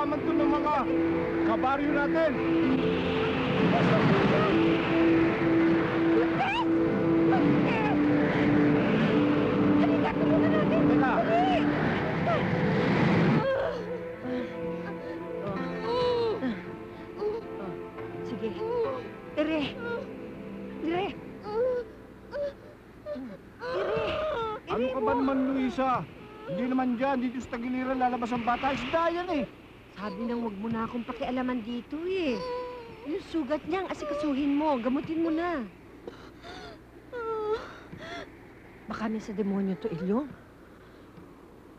nalalaman to ng mga kabaryo natin. Sige. Dire. Dire. Ano ka ba naman, Luisa? Hindi naman dyan, dito sa tagiliran lalabas ang bata. Isda yan eh. Sabi nang wag mo na akong pakialaman dito eh. Yung sugat niyang asikasuhin mo, gamutin mo na. Baka nasa demonyo to, Ilyong.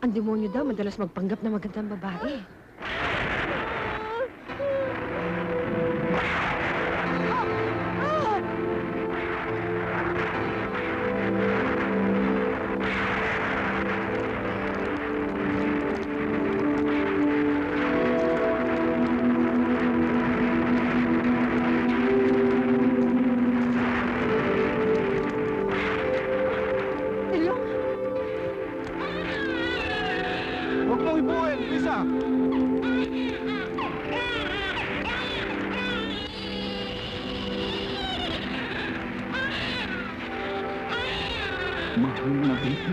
Ang demonyo daw madalas magpanggap na magandang babae. Huwag mong ibuhin, Luisa. Mahal na dito.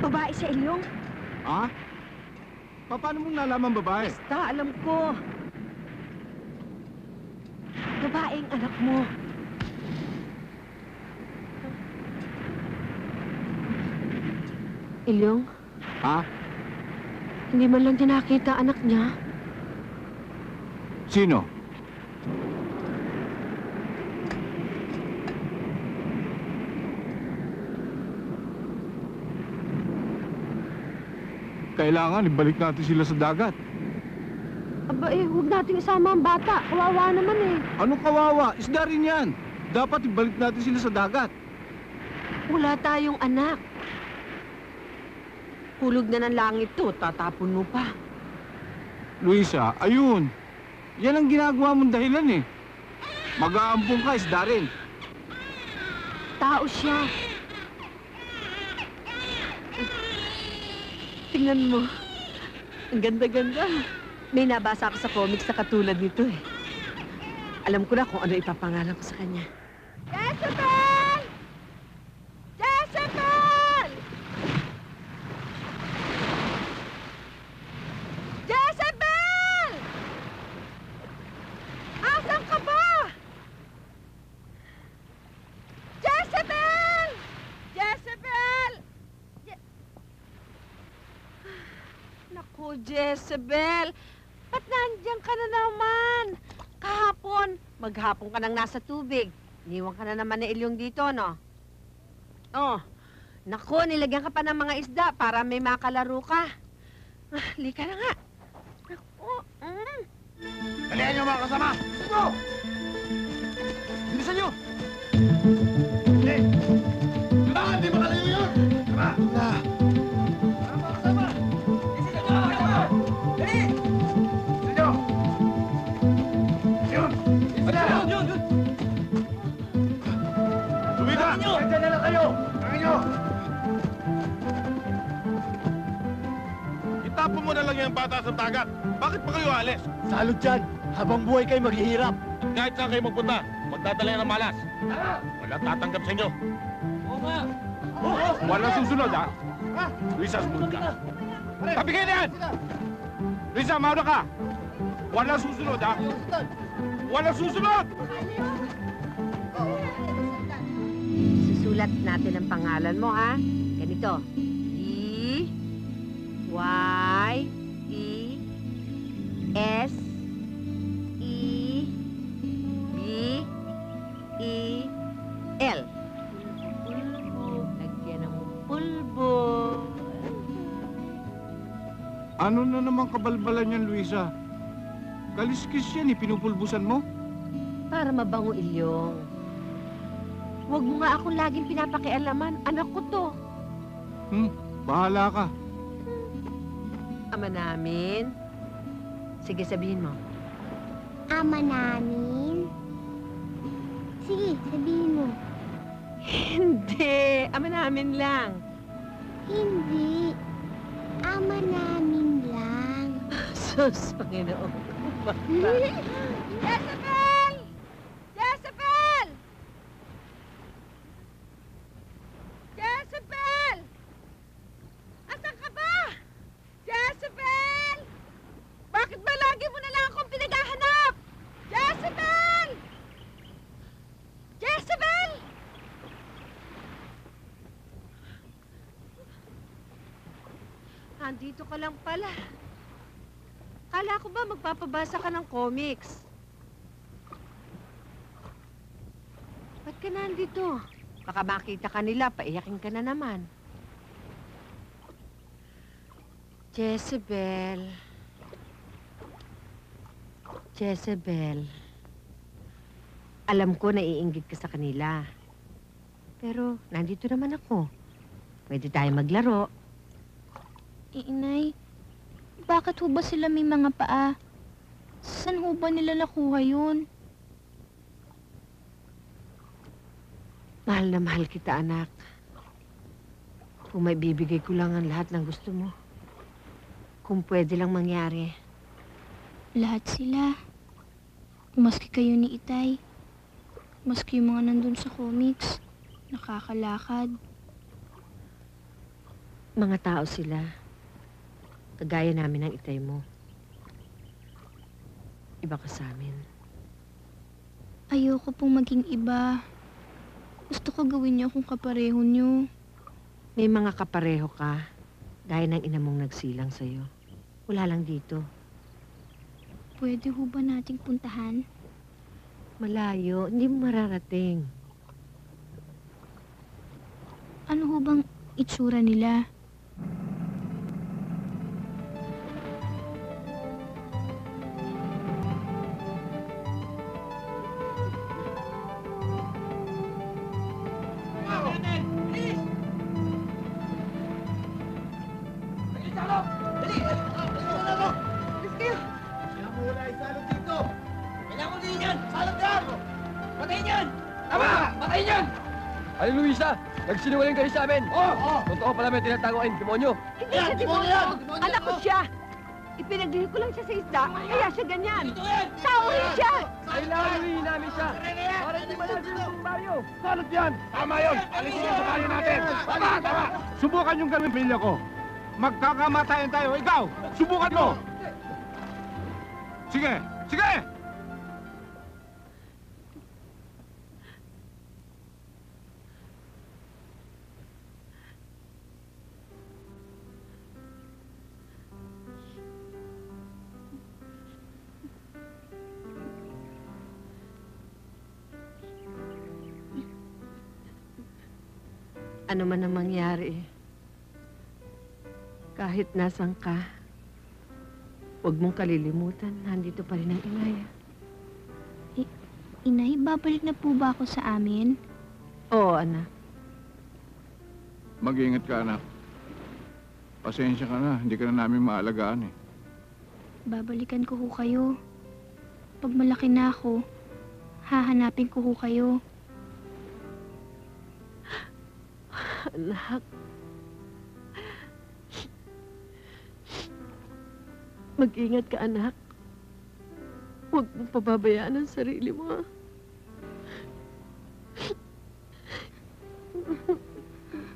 Babae siya, Ilyong. Ha? Paano mong nalaman babae? Basta, alam ko. Babaeng anak mo. Ilyong, Ha? hindi man lang din nakita anak niya. Sino? Kailangan ibalik natin sila sa dagat. Aba huwag nating isama ang bata. Kawawa naman eh. Anong kawawa? Isda rin yan. Dapat ibalik natin sila sa dagat. Wala tayong anak. Hulog na ng langit to, tatapon mo pa. Luisa, ayun. Yan ang ginagawa mong dahilan eh. Mag-aampong ka, isda rin. Tao siya. Tingnan mo. Ang ganda-ganda. May nabasa ako sa comics na katulad nito eh. Alam ko na kung ano ipapangalan ko sa kanya. Jezebel! Jezebel! Jezebel! Asan ka ba? Jezebel! Jezebel! Naku, Jezebel! Ba't nandiyan ka na naman? Kahapon, maghapon ka nang nasa tubig. Iniwan ka na naman na Ilyong dito, no? Oh, naku, nilagyan ka pa ng mga isda para may makalaro ka. Lika na nga. Naku, Dalihan niyo mga kasama! Go! Bilisan niyo! Hey! Kailangan, di makalayo yun! Tara! Na! Tara mga kasama! Bilisan niyo mga kasama! Dali! Bilisan niyo! Yun! Bilisan niyo! Yun! Lumita! Diyan na lang kayo! Tangin niyo! Itapon mo na lang yung bata sa dagat. Bakit pa kayo alis? Salot dyan! Habang buhay kayo maghihirap! Kahit saan kayo magpunta, magdadala yan ng malas. Walang tatanggap sa inyo. Oo nga! Walang susunod, ha? Luisa, sumunod ka. Tabi kayo na yan! Luisa, mauna ka! Walang susunod, ha? Walang susunod! susulat natin ang pangalan mo, ha? Ganito. E, Y, E, S, E, B, E, L. Lagyan ng pulbo. Ano na naman kabalbalan yan, Luisa? Kaliskis yan, pinupulbusan mo? Para mabango, Ilyong. Huwag mo nga akong laging pinapakialaman. Anak ko to. Bahala ka. Ama namin? Sige, sabihin mo. Ama namin. Sige, sabihin mo. Hindi. Ama namin lang. Hindi. Ama namin lang. Sus, Panginoon. Jezebel! Jezebel! Jezebel! Asan ka ba? Jezebel! Bakit ba lagi mo na lang akong pinaghahanap? Jezebel! Jezebel! Andito ka lang pala. Kala ko ba magpapabasa ka ng comics? Ba't ka nandito? Baka makita ka nila, paiyakin ka na naman. Jezebel. Jezebel. Alam ko naiinggit ka sa kanila. Pero nandito naman ako. Pwede tayo maglaro. Inay, bakit ho ba sila may mga paa? Saan ho ba nila nakuha yun? Mahal na mahal kita, anak. Kung may bibigay ko lang ang lahat ng gusto mo. Kung pwede lang mangyari. Lahat sila. Maski kayo ni Itay. Maski yung mga nandun sa comics. Nakakalakad. Mga tao sila. Kagaya namin ng Itay mo. Iba ka sa amin. Ayoko pong maging iba. Gusto ko gawin niyo akong kapareho niyo. May mga kapareho ka. Gaya ng ina mong nagsilang sa'yo. Wala lang dito. Pwede ho ba nating puntahan? Malayo. Hindi mo mararating. Ano ho bang itsura nila? Aling Luisa, nagsinungaling kayo sa amin. Totoo pala may tinatago kayong demonyo. Hindi siya demonyo! Anak ko siya! Ipinaglihi ko lang siya sa isda, kaya siya ganyan. Tao rin siya! Kailangan luwihin namin siya. Para hindi malagay yung baryo. Salot yan! Tama yun! Alisin yan sa bayo natin! Tama! Tama! Subukan yung gawin pilya ko. Magkakamatayan tayo. Ikaw, subukan mo! Sige! Sige! Ano man ang mangyari, kahit nasan ka, huwag mong kalilimutan, nandito pa rin ang Inay. Inay, babalik na po ba ako sa amin? Oo, anak. Mag-iingat ka, anak. Pasensya ka na. Hindi ka na namin maalagaan eh. Babalikan ko ho kayo. Pag malaki na ako, hahanapin ko ho kayo. Anak. Mag-ingat ka, anak. Huwag mong pababayaan ang sarili mo, ha?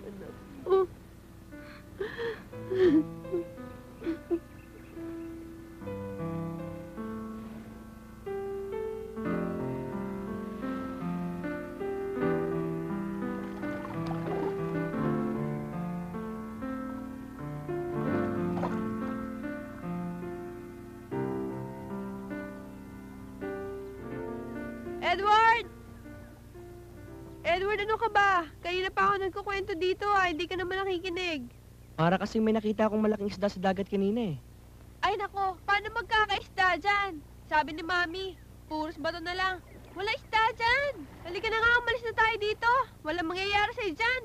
Anak ko. Edward! Edward, ano ka ba? Kanina pa ako nagkukwento dito hindi ka naman nakikinig. Para kasing may nakita akong malaking isda sa dagat kanina eh. Ay nako, paano magkakaisda dyan? Sabi ni Mami, puros bato na lang. Wala isda dyan! Halika na nga, umalis na tayo dito. Walang mangyayari sa'yo dyan.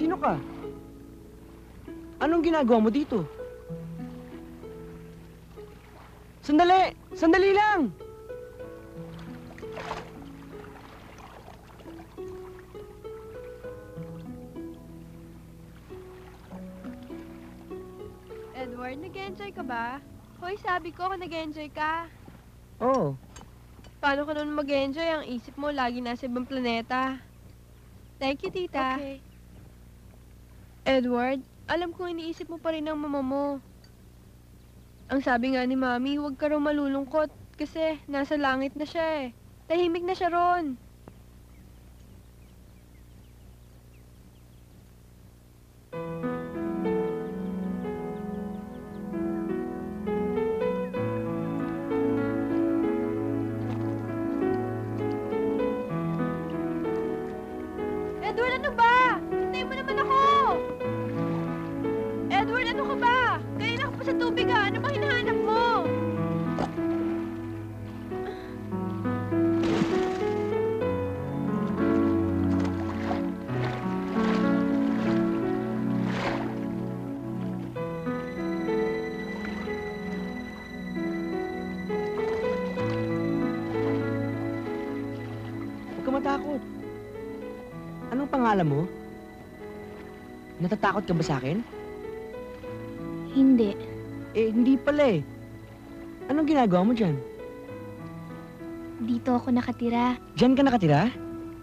Sino ka? Anong ginagawa mo dito? Sandali! Sandali lang! Edward, nag-enjoy ka ba? Hoy, sabi ko kung nag-enjoy ka. Oo. Paano ka naman mag-enjoy? Ang isip mo lagi nasa ibang planeta. Thank you, tita. Okay. Edward, alam ko iniisip mo pa rin ang mama mo. Ang sabi nga ni Mami, huwag ka raw malulungkot kasi nasa langit na siya eh. Tahimik na siya ron. Edward, ano ba? Hintayin mo naman ako! Edward, ano ka ba? Kanina ka pa sa tubig ha. Ano ba hinahanap mo? Huwag ka matakot. Anong pangalan mo? Natatakot ka ba sa akin? Hindi. Eh, hindi pala eh. Anong ginagawa mo dyan? Dito ako nakatira. Diyan ka nakatira?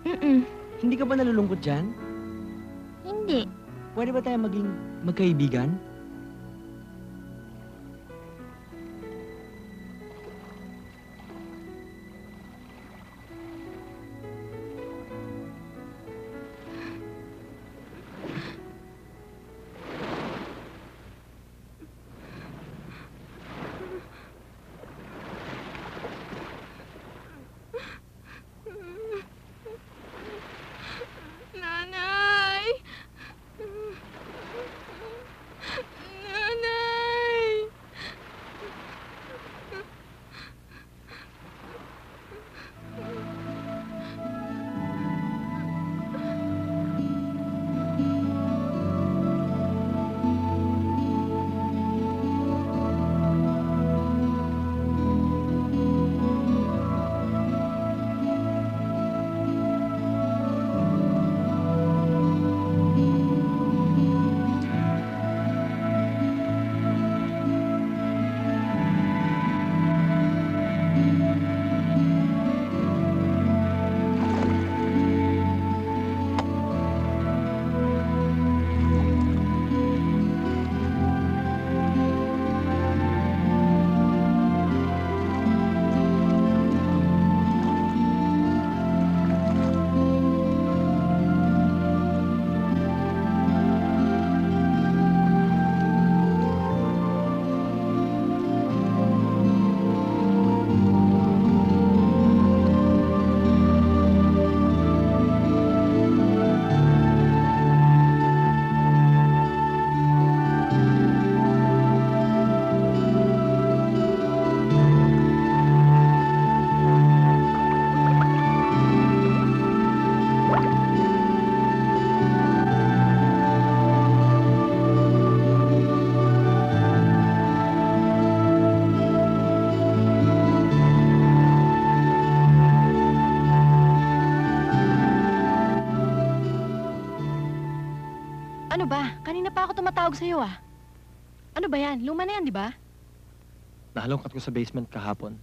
Mm-mm. Hindi ka ba nalulungkot dyan? Hindi. Pwede ba tayo maging magkaibigan? Nanay! Nanay! Ano ba? Kanina pa ako tumatawag sa'yo ah. Ano ba yan? Luma na yan, di ba? Nahalongkat ko sa basement kahapon.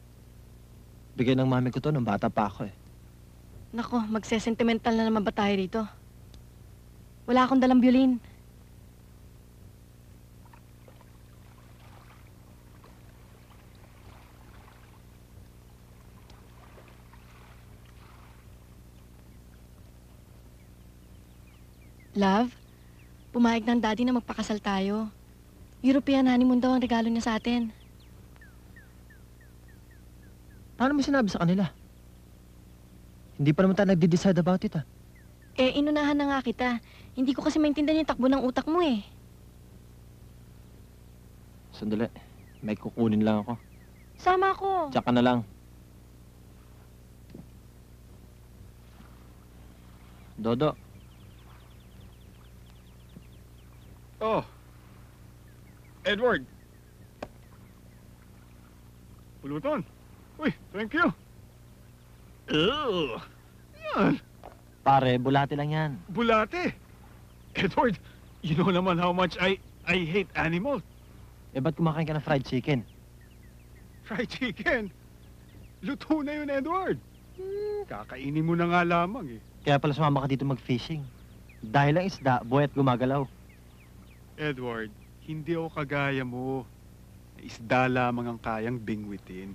Bigay ng mami ko to nung bata pa ako eh. Nako, magsesentimental na naman ba tayo rito? Wala akong dalang violin. Love, pumayag ng daddy na magpakasal tayo. European honeymoon daw ang regalo niya sa atin. Paano mo sinabi sa kanila? Hindi pa naman tayo nagde-decide about it ah. Eh, inunahan na nga kita. Hindi ko kasi maintindihan yung takbo ng utak mo eh. Sandali, may kukunin lang ako. Sama ako. Tsaka na lang. Dodo. Oh. Edward. Pulutan. Uy, thank you. Ew. Yan. Pare, bulate lang yan. Bulate. Edward, you know naman how much I hate animals. Eh, ba't kumakain ka ng fried chicken? Fried chicken. Luto na yun, Edward. Kakainin mo na nga lamang eh. Kaya pala sumama ka dito mag-fishing. Dahil lang isda, buhay at gumagalaw. Edward, hindi ako kagaya mo. Isda lamang ang kayang bingwitin.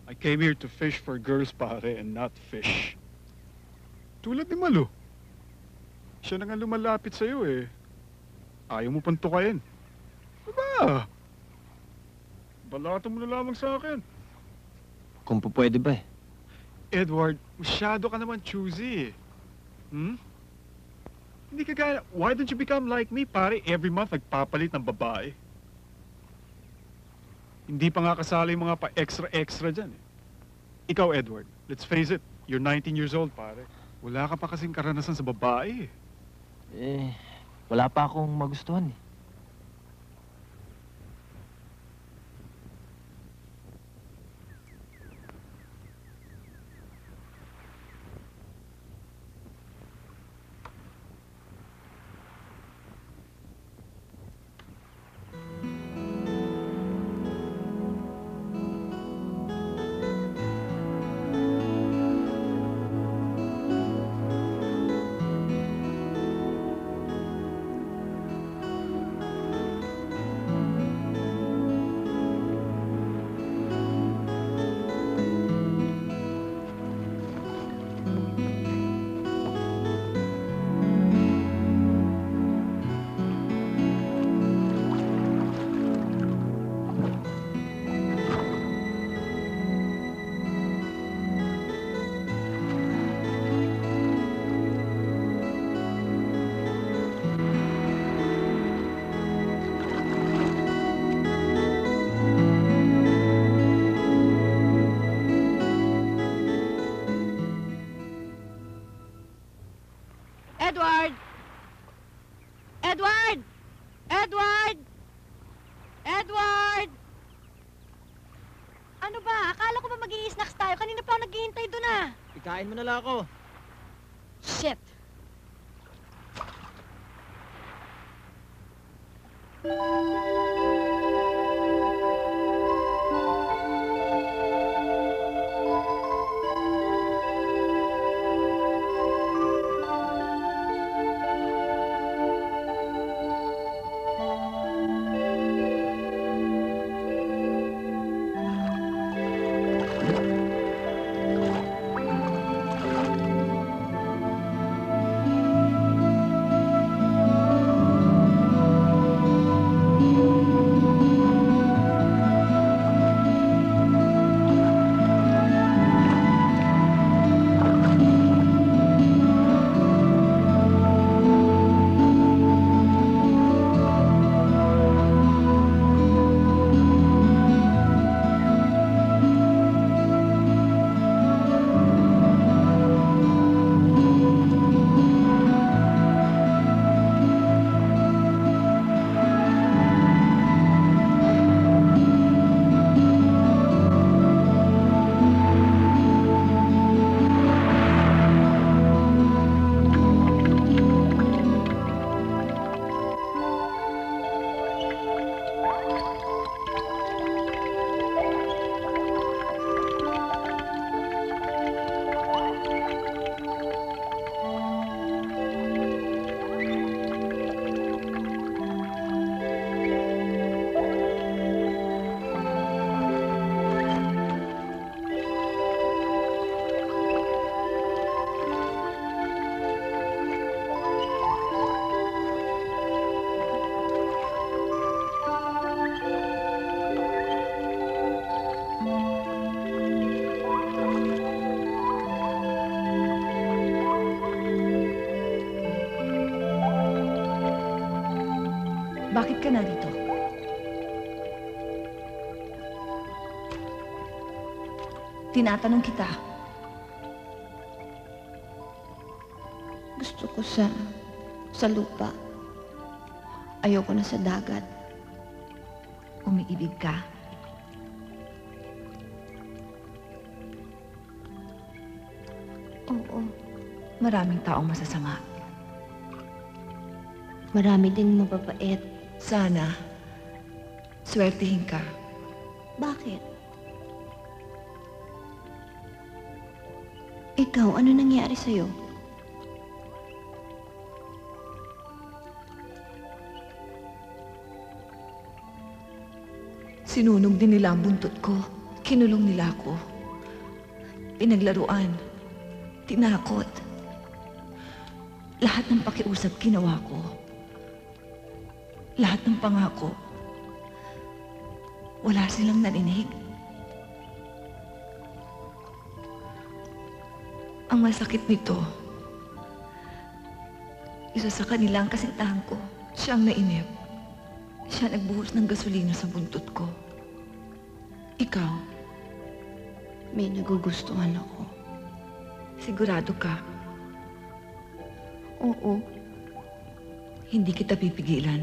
I came here to fish for girls, pare, and not fish. Tulad ni Malo. Siya na nga lumalapit sa'yo eh. Ayaw mo pang tukayin. Aba! Balatan mo na lamang sa akin. Kung pwede ba eh. Edward, masyado ka naman choosy eh. Hindi ka gaya, why don't you become like me, pare? Every month nagpapalit ng babae. Hindi pa nga kasali yung mga pa-extra-extra dyan eh. Ikaw, Edward, let's face it, you're 19 years old, pare. Wala ka pa kasing karanasan sa babae eh. Eh, wala pa akong magustuhan eh. Edward! Edward! Edward! Edward! Ano ba? Akala ko ba mag-i-snacks tayo? Kanina pa ako naghihintay doon ah. Ikain mo na lang ako. Shit! Bakit ka narito? Tinatanong kita. Gusto ko sa lupa. Ayoko na sa dagat. Umiibig ka. Oo. Maraming taong masasama. Marami ding mababait. Sana, swertihin ka. Bakit? Ikaw, ano nangyari sa'yo? Sinunog din nila ang buntot ko. Kinulong nila ako. Pinaglaruan. Tinakot. Lahat ng pakiusap ginawa ko. Lahat ng pangako. Wala silang narinig. Ang masakit nito, isa sa kanila ang kasintahan ko. Siya ang nainip. Siya nagbuhos ng gasolina sa buntot ko. Ikaw, May nagugustuhan ako. sigurado ka, Oo. hindi kita pipigilan.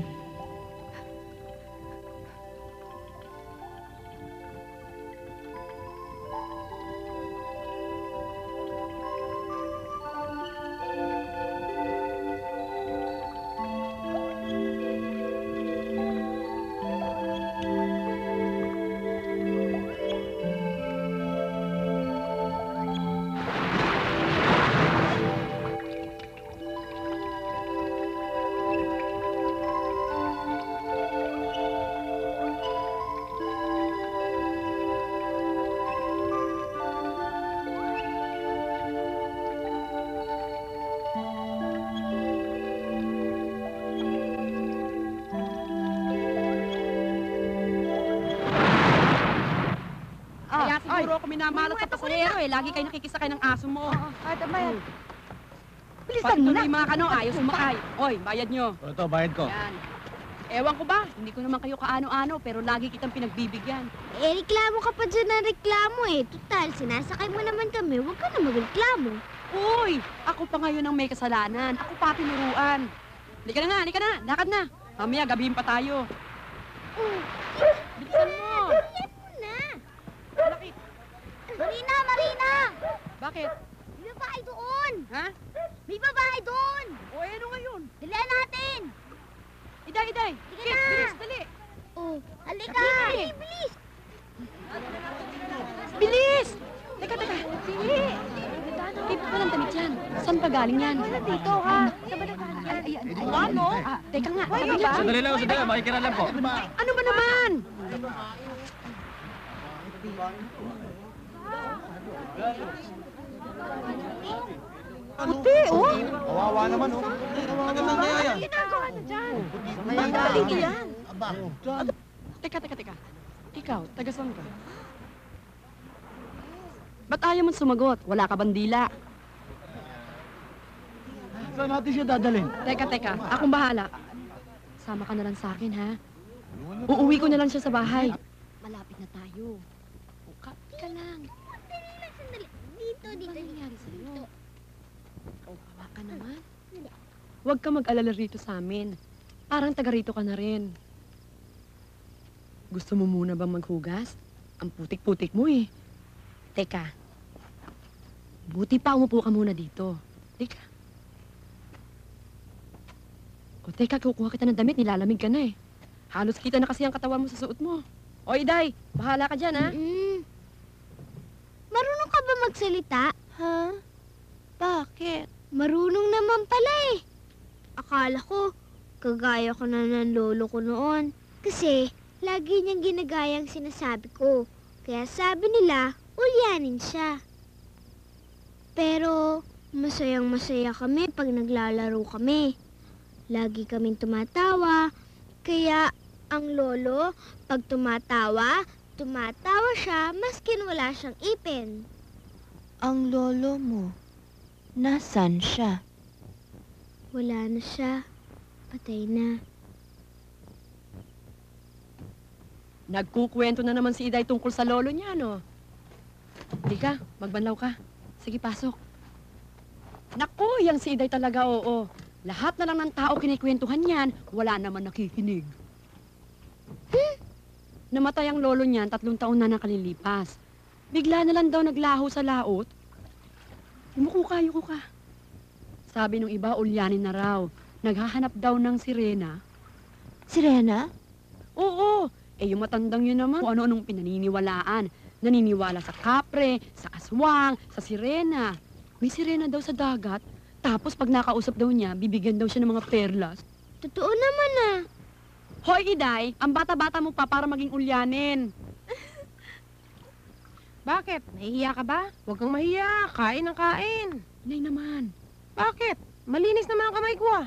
Kaya siguro ako minamalot sa pasahero eh. Lagi kayo nakikisakay ng aso mo. Tama yan. Bilisan mo na. Yung mga kano, ayaw sumakay. Oy, bayad nyo. Ito, bayad ko. Yan. Ewan ko ba, hindi ko naman kayo kaano-ano, pero lagi kitang pinagbibigyan. Eh, reklamo ka pa dyan ng reklamo eh. Total, sinasakay mo naman kami. Huwag ka na magreklamo. Uy, ako pa ngayon ang may kasalanan. Ako pa tinuruan. Halika na nga, halika na. Lakad na. Mamaya, gabihin pa tayo. Oh, Bilisan mo. huli mo na. Malaki. Marina, Marina! Bakit? May babae doon! Ha? May babae doon! O, ano ngayon? Dalihan natin! Iday, Iday. Sige Kit, na. bilis, dali. Oh, halika! Dali. Bilis! Bilis! Teka, teka. Sige. Kit, walang damit yan. Saan pa galing yan? Wala dito, ha? Sa balakahan yan. Ano? Teka nga. Teka nga. Sandali lang, sandali. Makikira lang po. Ano ba naman? Puti, oh. Kawawa naman, oh. Magandang kaya yan. Ginagawa na dyan. Dito yan. Teka, teka, teka. Ikaw, taga saan ka? Ba't ayaw mo sumagot? Wala ka bandila. Saan natin siya dadalhin? Teka, teka. Akong bahala. Sama ka na lang sa akin, ha? Uuwi ko na lang siya sa bahay. Malapit na tayo. Ka lang. Sandali. Dito, Ano dito. ba nangyari sa'yo? Dito. Kawa ka naman. Huwag ka mag-alala rito sa amin. Parang taga rito ka na rin. Gusto mo muna bang maghugas? Ang putik-putik mo eh. Teka. Buti pa umupo ka muna dito. Teka. O teka, kukuha kita ng damit, nilalamig ka na eh. Halos kita na kasi ang katawan mo sa suot mo. O Iday, bahala ka dyan ha. Marunong ka ba magsalita? Ha? Bakit? Marunong naman pala eh. Akala ko, kagaya ko na ng lolo ko noon. Kasi, lagi niyang ginagaya ang sinasabi ko. Kaya sabi nila, ulyanin siya. Pero, masayang masaya kami pag naglalaro kami. Lagi kaming tumatawa. Kaya, ang lolo, pag tumatawa siya maskin wala siyang ipin. Ang lolo mo, nasan siya? Wala na siya. Patay na. Nagkukwento na naman si Iday tungkol sa lolo niya, no? Hindi ka, magbanlaw ka. Sige, pasok. Naku, yang si Iday talaga, oo. Lahat na lang ng tao kinikwentuhan yan, wala naman nakikinig. Namatay ang lolo niyan 3 taon na nakalilipas. Bigla na lang daw naglaho sa laot. Umuko ka. Sabi nung iba, ulyanin na raw. Naghahanap daw ng sirena. Sirena? Oo, yung matandang yun naman, kung ano-anong pinaniniwalaan. Naniniwala sa kapre, sa aswang, sa sirena. May sirena daw sa dagat. Tapos pag nakausap daw niya, bibigyan daw siya ng mga perlas. Totoo naman ah. Hoy, Iday, ang bata-bata mo pa para maging ulyanin. Bakit? Nahihiya ka ba? Huwag kang mahiya. Kain ang kain. Nay naman, Bakit? Malinis naman ang kamay ko ah.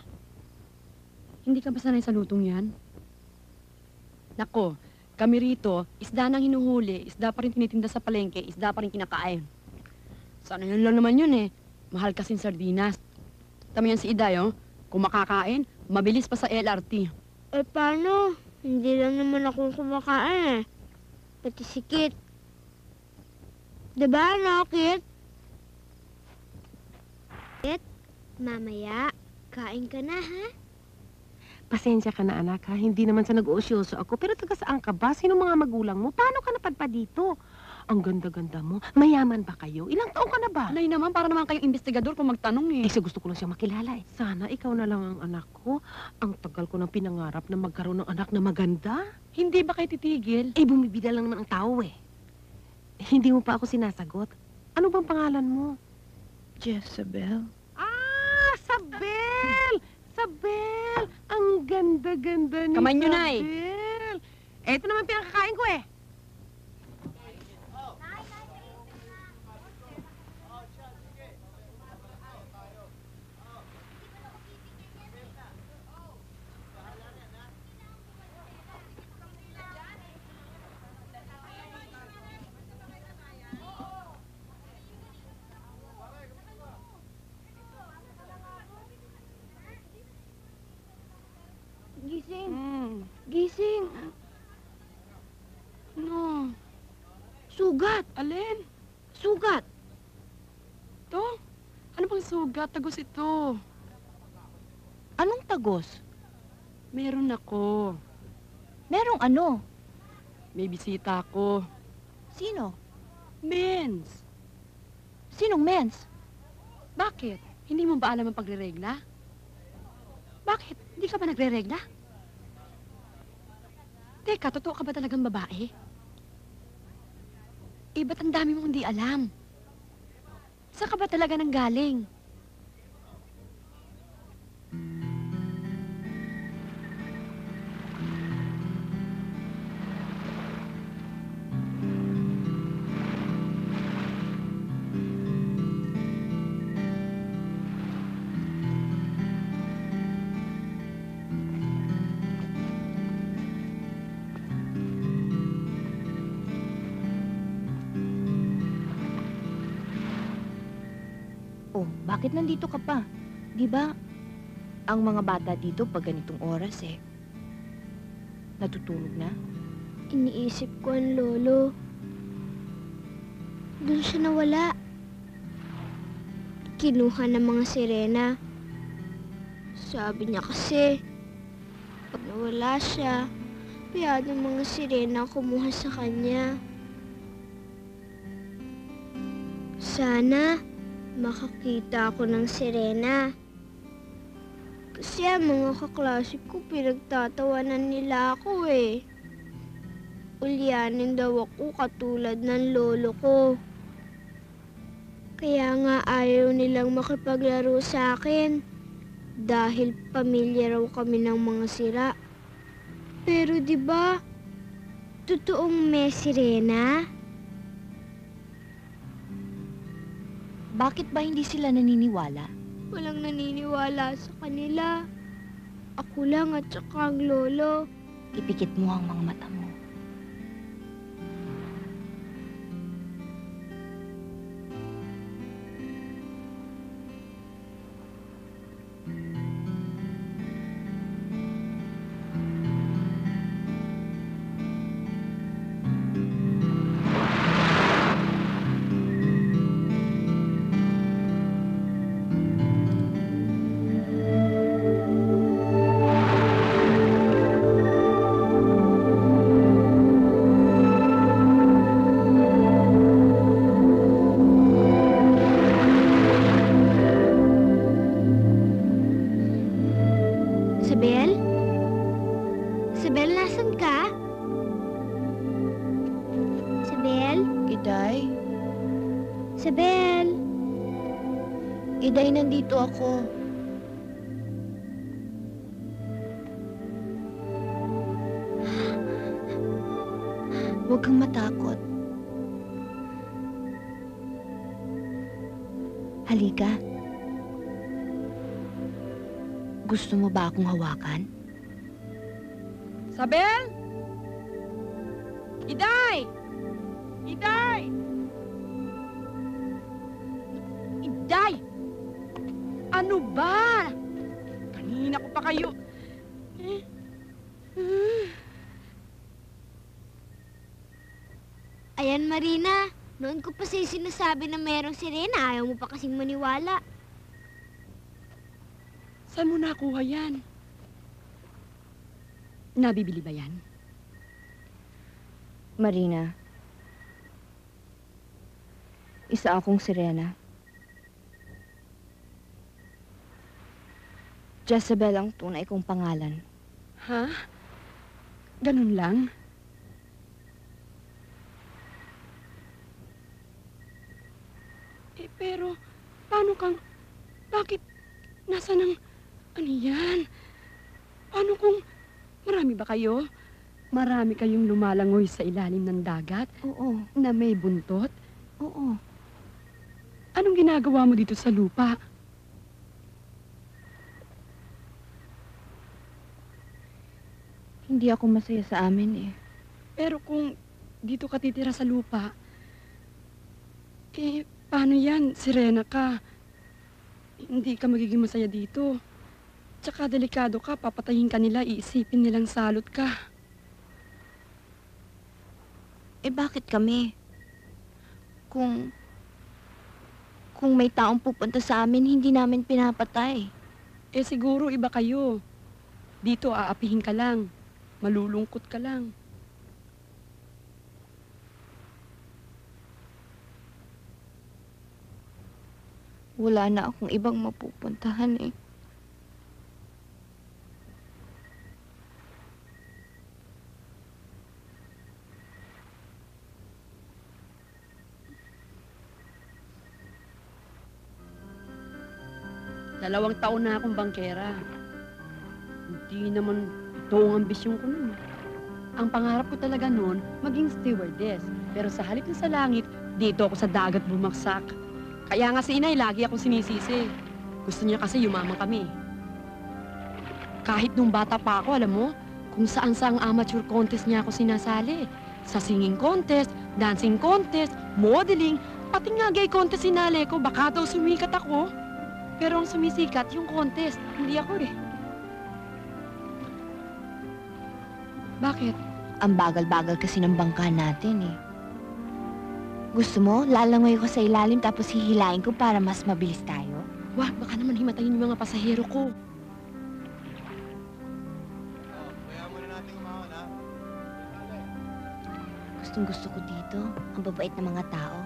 hindi ka ba sanay sa lutong yan? Nako, kami rito, isda nang hinuhuli, isda pa rin tinitinda sa palengke, isda pa rin kinakain. Sana yun lang naman yun eh. Mahal kasing sardinas. Tama yan si Iday, oh. Kung makakain, mabilis pa sa LRT. Eh paano? Hindi lang naman ako kumakain eh. Pati si Kit. Diba ano, Kit? Kit, mamaya, kain ka na ha? Pasensya ka na anak ha. Hindi naman sa nag-uusyoso ako. Pero taga saan ka ba? Sino mga magulang mo? Paano ka napadpa dito? Ang ganda-ganda mo. Mayaman ba kayo? Ilang taon ka na ba? Nay naman, para naman kayong investigador kung magtanong eh. Eh, sa gusto ko lang siyang makilala eh. Sana ikaw na lang ang anak ko. Ang tagal ko ng pinangarap na magkaroon ng anak na maganda. Hindi ba kayo titigil? Eh, bumibida lang naman ang tao eh. Hindi mo pa ako sinasagot. Ano bang pangalan mo? Jezebel. Ah, Sabel! Sabel! Ang ganda-ganda ni Kamay niyo, Nay. Sabel! Eto naman pinakakain ko eh. Gising. Gising. No. Sugat. Alin? Sugat. To? Ano bang sugat? Tagos ito. Anong tagos? Meron ako. Merong ano? May bisita ako. Sino? Mens. Sinong mens? Bakit? Hindi mo ba alam ang pagre-regla? Bakit? Hindi ka ba nagre-regla? Teka, totoo ka ba talagang babae? Eh, ba't ang dami mong hindi alam? Saan ka ba talaga nanggaling? Oh, bakit nandito ka pa? Di ba, ang mga bata dito pag ganitong oras natutulog na? Iniisip ko ang lolo. Doon siya nawala. Kinuha ng mga sirena. Sabi niya kasi, pag nawala siya, kaya ng mga sirena kumuha sa kanya. Sana, makakita ako ng sirena. Kasi ang mga kaklase ko, pinagtatawanan nila ako eh. Ulyanin daw ako katulad ng lolo ko. Kaya nga ayaw nilang makipaglaro sa akin. Dahil pamilya raw kami ng mga sira. Pero di ba totoong may sirena? Bakit ba hindi sila naniniwala? Walang naniniwala sa kanila. Ako lang at saka ang lolo. Ipikit mo ang mga mata mo. Iday, nandito ako. Huwag kang matakot. Halika. Gusto mo ba akong hawakan? Sabel! Iday! Iday! Iday! Ano ba? Kanina ko pa kayo... Ayan, Marina. Noon ko pa sa'yo sinasabi na merong sirena. Ayaw mo pa kasing maniwala. Saan mo nakuha yan? Nabibili ba yan? Marina, isa akong sirena. Jezebel ang tunay kong pangalan. Ha? Ganun lang? Pero, paano kang... Bakit? Nasa ng... Ano yan? Paano kung... Marami ba kayo? Marami kayong lumalangoy sa ilalim ng dagat? Oo, Na may buntot? oo. Anong ginagawa mo dito sa lupa? Hindi ako masaya sa amin eh. Pero kung dito ka titira sa lupa, paano yan? Sirena ka. Hindi ka magiging masaya dito. Tsaka delikado ka, papatayin ka nila, iisipin nilang salot ka. Eh bakit kami? Kung may taong pupunta sa amin, hindi namin pinapatay. Eh siguro iba kayo. Dito aapihin ka lang. Malulungkot ka lang. Wala na akong ibang mapupuntahan eh. Dalawang taon na akong bangkera. Hindi naman ito ang ambisyon ko nun. Ang pangarap ko talaga noon, maging stewardess. Pero sa halip na sa langit, dito ako sa dagat bumaksak. Kaya nga si inay, lagi akong sinisisi. Gusto niya kasi yumaman kami. Kahit nung bata pa ako, alam mo, kung saan-saang amateur contest niya ako sinasali. Sa singing contest, dancing contest, modeling, pati nga gay contest sinali ko, baka daw sumikat ako. Pero ang sumisikat, yung contest, hindi ako eh. Bakit? Ang bagal-bagal kasi ng bangka natin eh. Gusto mo, lalangoy ko sa ilalim tapos hihilain ko para mas mabilis tayo? Wag, baka naman himatayin yung mga pasahero ko. Gustong-gusto ko dito. Ang babait ng mga tao.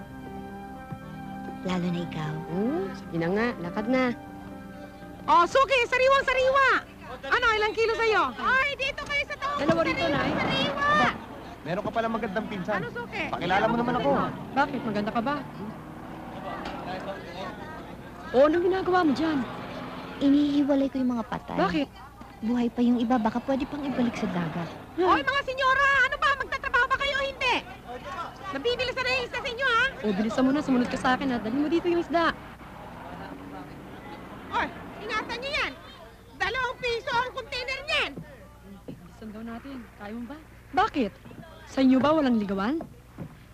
Lalo na ikaw. Sige na nga, lakad na. Oh, Suki, sariwang-sariwa! Ano, ilang kilo sa'yo? Ay, dito kayo sa taong Dalawa rito, Nay. Sariwa! Meron ka pala magandang pinsan. Ano, Suki? Pakilala mo naman ako. Bakit? Maganda ka ba? O, anong ginagawa mo dyan? Inihiwalay ko yung mga patay. Bakit? Buhay pa yung iba, baka pwede pang ibalik sa dagat. Hoy, mga senyora! Ano ba? Magtatrabaho ba kayo o hindi? Nabibilis na yung isda sa inyo, ha? O, bilisan mo na. Sumunod ka sa akin, ha? Dali mo dito yung isda. Oy, ingatan niyo yan! 2 piso ang container niyan! Bilisan daw natin. Kaya mo ba? Bakit? Sa inyo ba walang ligawan?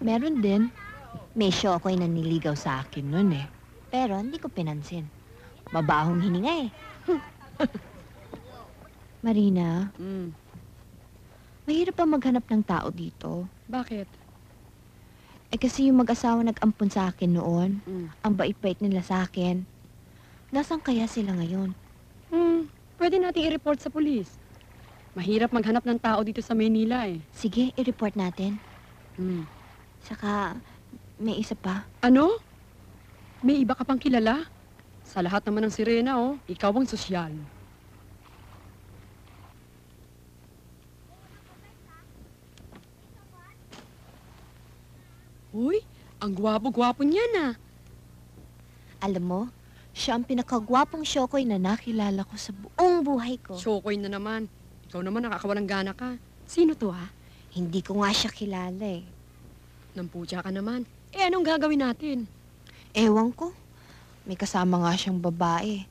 Meron din. May show ako'y naniligaw sa akin nun eh. Pero hindi ko pinansin. Mabahong hininga eh. Marina, mahirap pa maghanap ng tao dito. Bakit? Eh kasi yung mag-asawa nag-ampun sa akin noon, ang bait-bait nila sa akin. Nasaan kaya sila ngayon? Pwede nating i-report sa pulis. Mahirap maghanap ng tao dito sa Maynila eh. Sige, i-report natin. Saka, may isa pa. Ano? May iba ka pang kilala? Sa lahat naman ng sirena, oh. Ikaw ang sosyal. Uy, ang gwapo-gwapo niyan ah. Alam mo, Siya ang pinakagwapong Shokoy na nakilala ko sa buong buhay ko. Shokoy na naman. Ikaw naman nakakawalang gana ka. Sino to ha? Hindi ko nga siya kilala eh. Namputya ka naman. Eh anong gagawin natin? Ewan ko. May kasama nga siyang babae.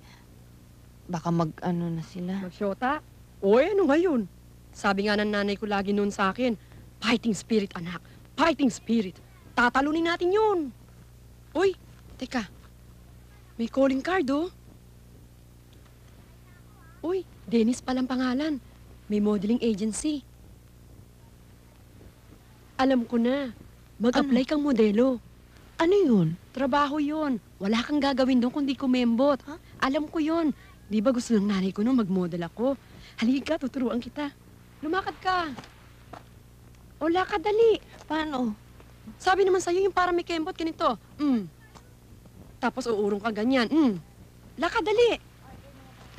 Baka mag-ano na sila. Magsyota? Oy, ano ngayon? Sabi nga ng nanay ko lagi noon sa akin, fighting spirit anak, fighting spirit. Tatalunin natin yun. Uy, teka. May calling card oh. Uy, Dennis palang pangalan. May modeling agency. Alam ko na. Mag-apply kang modelo. Ano yun? Trabaho yun. Wala kang gagawin doon kundi kumembot. Huh? Alam ko yun. Di ba gusto ng nanay ko nung mag-model ako? Halika, tuturuan kita. Lumakad ka. O, lakad, dali. Paano? Sabi naman sa'yo yung parang may kembot, ganito. Tapos uurong ka ganyan. Lakad, dali.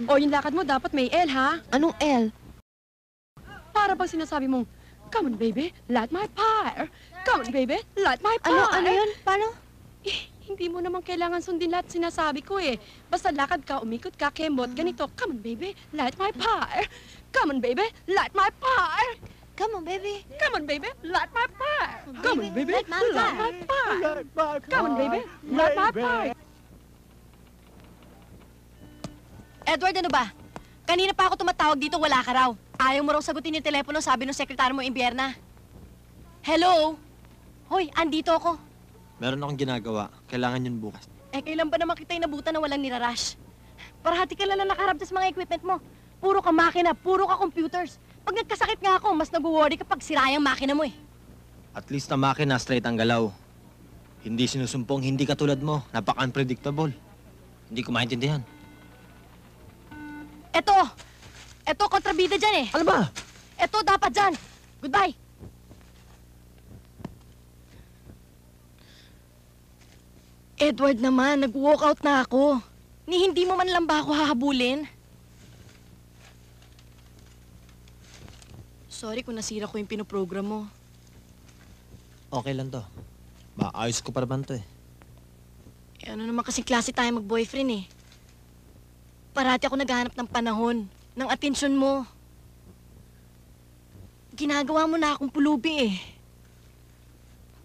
O, yung lakad mo dapat may L, ha? Anong L? Para pag sinasabi mong, come on, baby, light my fire. Come on, baby, light my fire. Ano yun? Paano? Hindi mo naman kailangan sundin lahat sinasabi ko eh. Basta lakad ka, umikot ka, kembot, ganito. Come on, baby, light my fire. Come on, baby, light my fire. Come on, baby. Come on, baby, light my fire. Come on, baby, light my light my fire. Come on, baby, light my fire. Edward, ano ba? Kanina pa ako tumatawag dito, wala ka raw. Ayaw mo raw sagutin yung telepono, sabi ng sekretary mo, Imbierna. Hello? Hoy, andito ako. Meron akong ginagawa. Kailangan yun bukas. Eh, kailan ba naman kita inabutan na walang nirarash? Parahati ka lang nakaharap sa mga equipment mo. Puro ka makina, puro ka computers. Pag nagkasakit nga ako, mas nag-worry kapag sira yung makina mo eh. At least na makina straight ang galaw. Hindi sinusumpong, hindi katulad mo. Napaka-unpredictable. Hindi ko maintindihan. Eto, kontrabida dyan eh. Ano ba? Eto, dapat dyan. Goodbye. Edward naman, nag-walkout na ako. Ni hindi mo man lang ba ako hahabulin? Sorry kung nasira ko yung pinoprogram mo. Okay lang to. Maayos ko pa naman to eh. Eh, ano naman kasing klase tayo mag-boyfriend eh. Parati ako naghahanap ng panahon, ng atensyon mo. Ginagawa mo na akong pulubi eh.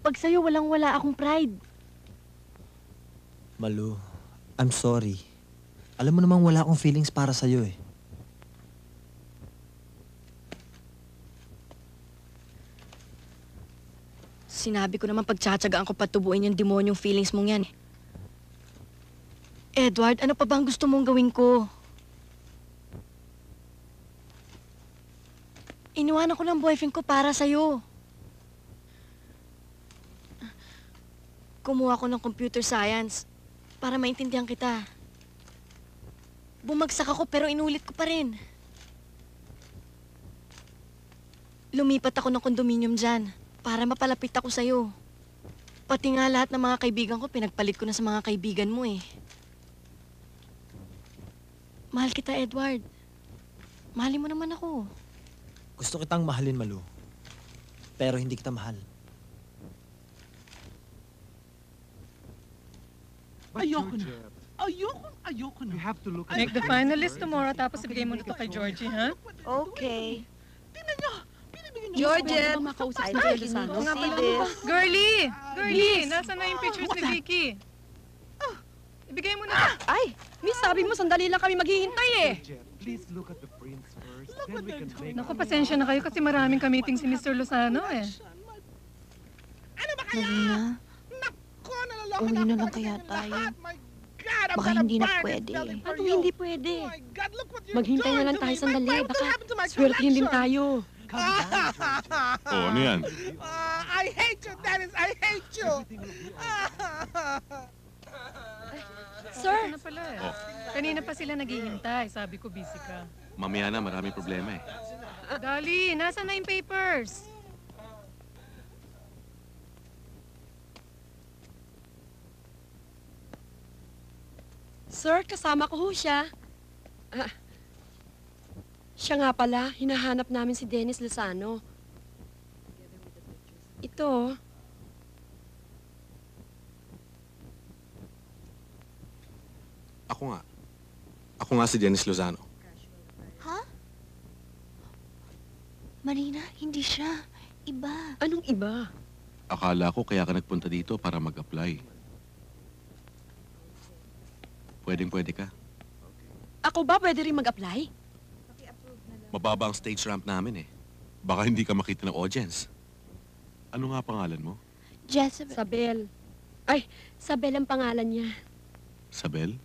Pag sa'yo, walang-wala akong pride. Malu, I'm sorry. Alam mo namang wala akong feelings para sa'yo eh. Sinabi ko naman pagtsatsagaan ko patubuin yung demonyong feelings mong yan. Edward, ano pa bang gusto mong gawin ko? Iniwanan ko ng boyfriend ko para sa'yo. Kumuha ko ng computer science para maintindihan kita. Bumagsak ako pero inulit ko pa rin. Lumipat ako ng kondominium dyan para mapalapit ako sa'yo. Pati nga lahat ng mga kaibigan ko, pinagpalit ko na sa mga kaibigan mo eh. Mahal kita, Edward. Mahalin mo naman ako. Gusto kitang mahalin, Malu. Pero hindi kita mahal. Ayoko na. Ayoko na. You have to look at Make the final list tomorrow, tapos ibigay mo na to kay Georgie, ha? Okay. Georgette! Makausap si Georgie sa Oo nga pala. Girlie! Girlie! Nasaan na yung pictures ni Vicky? Ibigay mo na. Ay! Miss, sabi mo, sandali lang kami maghihintay eh. Please look at the prints first, then we can make... Naku, pasensya na kayo kasi maraming ka-meeting si Mr. Lozano eh. Marina, uwi na lang kaya tayo. Baka hindi na pwede. Anong hindi pwede? Maghintay na lang tayo sandali. Baka swertihin din tayo. Oh, ano yan? I hate you, Dennis! I hate you! Sir! Ano pala eh. Kanina pa sila naghihintay. Sabi ko busy ka. Mamaya na, maraming problema eh. Dali, nasaan na yung papers? Sir, kasama ko ho siya. Siya nga pala, hinahanap namin si Dennis Lozano. Ito. Ako nga. Ako nga si Dennis Lozano. Ha? Marina, hindi siya. Iba. Anong iba? Akala ko kaya ka nagpunta dito para mag-apply. Pwedeng-pwede ka. Ako ba pwede rin mag-apply? Mababa ang stage ramp namin eh. Baka hindi ka makita ng audience. Ano nga pangalan mo? Jezebel. Sabel. Ay, Sabel ang pangalan niya. Sabel?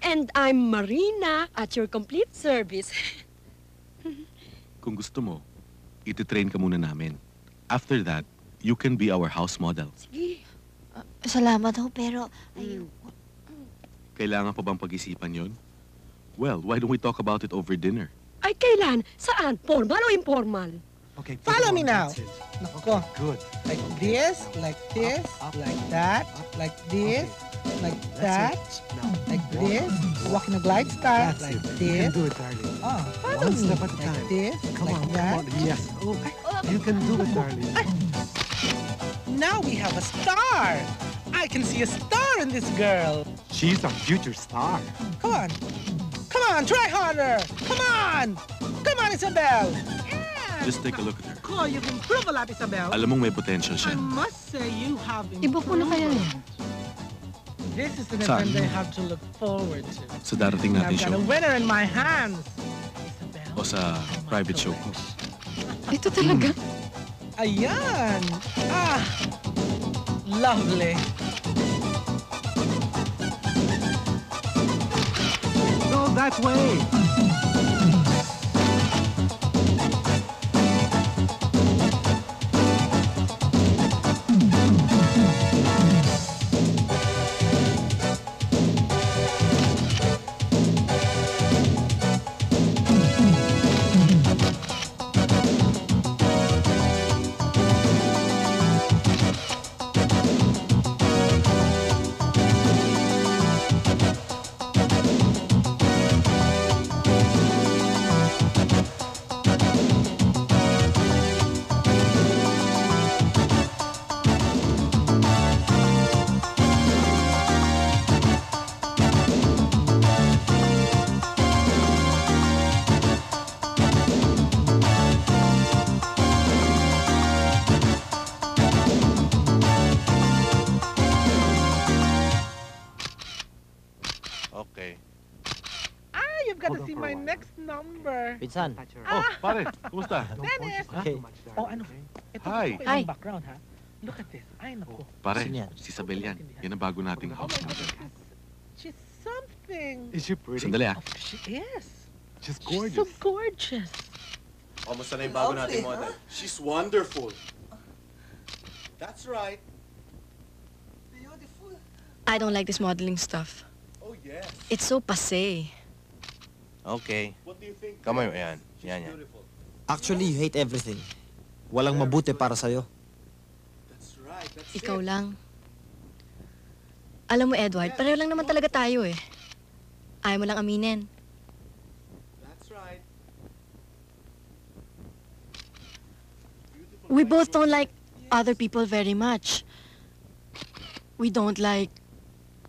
And I'm Marina at your complete service. Kung gusto mo, ititrain ka muna namin. After that, you can be our house model. Sige. Salamat ho, pero Kailangan pa bang pag-isipan yon? Well, why don't we talk about it over dinner? Ay, kailan? Saan? Formal o informal? Okay, follow me now. Nako. Good. Like this, like this, like that, like this, like that, like this. Walk in a glide style, like this. do it, darling. Oh, follow me. Like this, like that. Yes. Oh, you can do it, darling. Now we have a star. I can see a star in this girl. She's a future star. Come on. Come on, try harder. Come on. Come on, Isabel. Just take a look at her. Cool, you've improved a lot, Isabel. Alam mong may potential I siya. must say you have Iba po na kaya yan. This is an Saan? event I have to look forward to. Sa darating And natin I've got show. a winner in my hands. O sa private show ko. Ito talaga? Ayan. Ah, lovely. Go that way. Okay. Ah, you've got to see my next number. Pinsan. Oh, pare. Kumusta? Dennis. Okay. Oh, ano? Ito Hi. po Hi. yung background, ha? Look at this. Ay, naku. Pare, Sino yan? si Isabel yan. Yan ang bago nating Oh house my model. goodness. She's something. Is she pretty? Sandali ah. Oh, she is. She's She's so gorgeous. Kamusta na yung bago nating model? She's wonderful. That's right. I don't like this modeling stuff. Oh, yes. It's so passé. Okay. What do you think? Kamay mo, yan. Yan, yan. Beautiful. Actually, you hate everything. Walang mabuti para sa'yo. That's right. That's Ikaw it. lang. Alam mo, Edward, pareho lang naman talaga tayo eh. Ayaw mo lang aminin. That's right. We both don't like other people very much. We don't like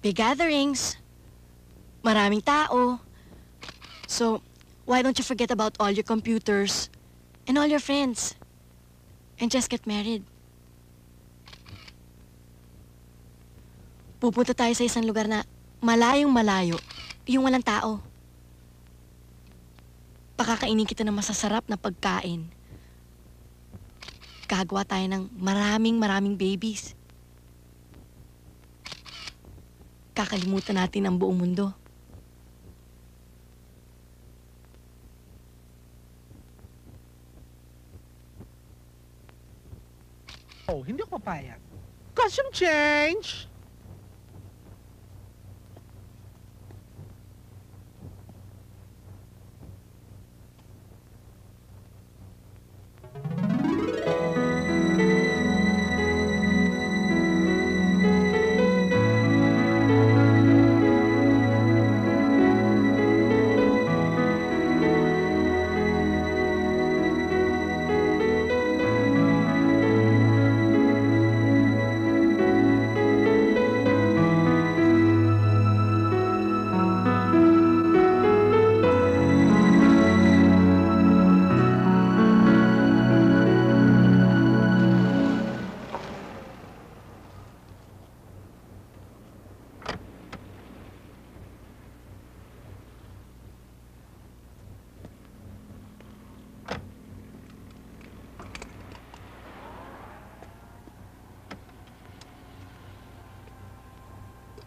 big gatherings, maraming tao. So, why don't you forget about all your computers and all your friends and just get married? Pupunta tayo sa isang lugar na malayong malayo, yung walang tao. Pakakainin kita ng masasarap na pagkain. Gagawa tayo ng maraming babies. Kakalimutan natin ang buong mundo. Oh, hindi ako papayag. Costume change!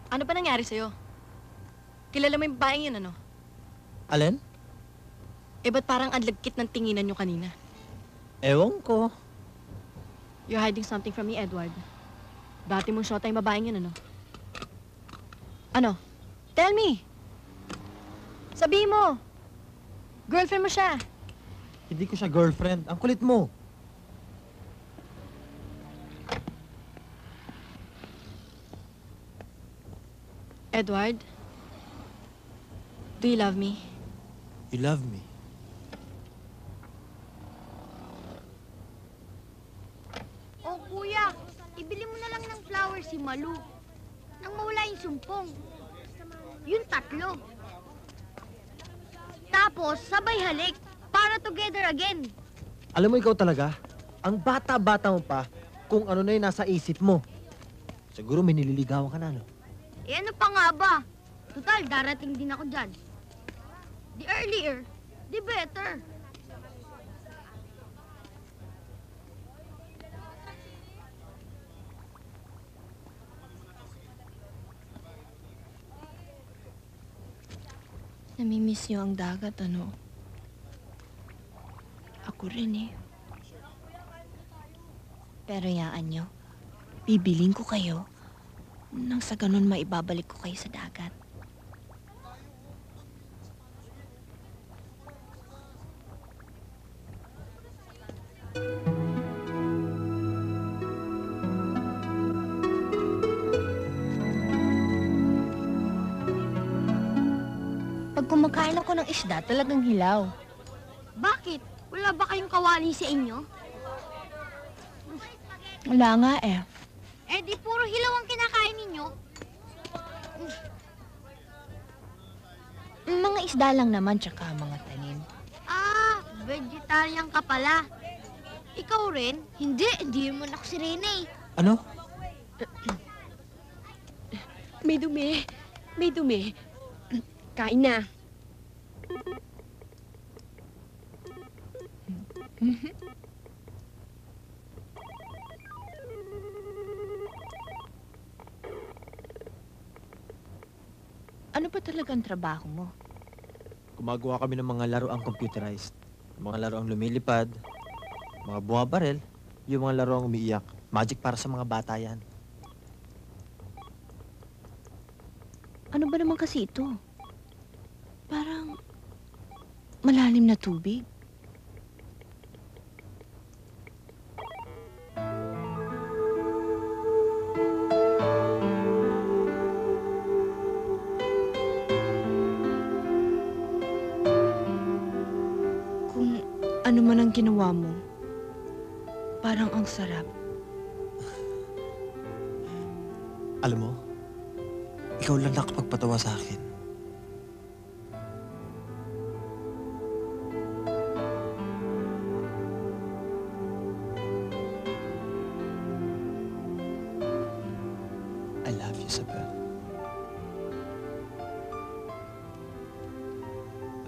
Ano ba nangyari sa'yo? Kilala mo yung babaeng yun, ano? Alin? Eh, ba't parang ang lagkit ng tinginan nyo kanina? Ewan ko. You're hiding something from me, Edward. Dati mong shota yung babaeng yun, ano? Ano? Tell me! Sabihin mo! Girlfriend mo siya! Hindi ko siya girlfriend. Ang kulit mo. Edward? Do you love me? You love me. Oh, kuya, ibili mo na lang ng flower si Malu. Nang mawala yung sumpong. Yung 3. Tapos, sabay halik para together again. Alam mo, ikaw talaga, ang bata-bata mo pa kung ano na yung nasa isip mo. Siguro may nililigawan ka na, no? Eh ano pa nga ba? Total, darating din ako dyan. The earlier, the better. Namimiss niyo ang dagat, ano? Ako rin eh. Pero yaan niyo, bibiling ko kayo nang sa ganun maibabalik ko kayo sa dagat. Pag kumakain ako ng isda, talagang hilaw. Bakit? Wala ba kayong kawali sa inyo? Wala nga eh. Eh di puro hilaw ang kinakain ninyo. Mga isda lang naman, tsaka mga tanim. Ah, vegetarian ka pala. Ikaw rin? Hindi mo ako si Rene. Ano? May dumi. May dumi. Kain na. Ano ba talagang trabaho mo? Gumagawa kami ng mga laruang computerized. Mga laruang lumilipad, mga bumabaril, yung mga laruang umiiyak. Magic para sa mga bata yan. Ano ba naman kasi ito? Parang malalim na tubig. Kung ano man ang ginawa mo, parang ang sarap. Alam mo, ikaw lang nakapagpatawa sa akin. I love you, Isabel.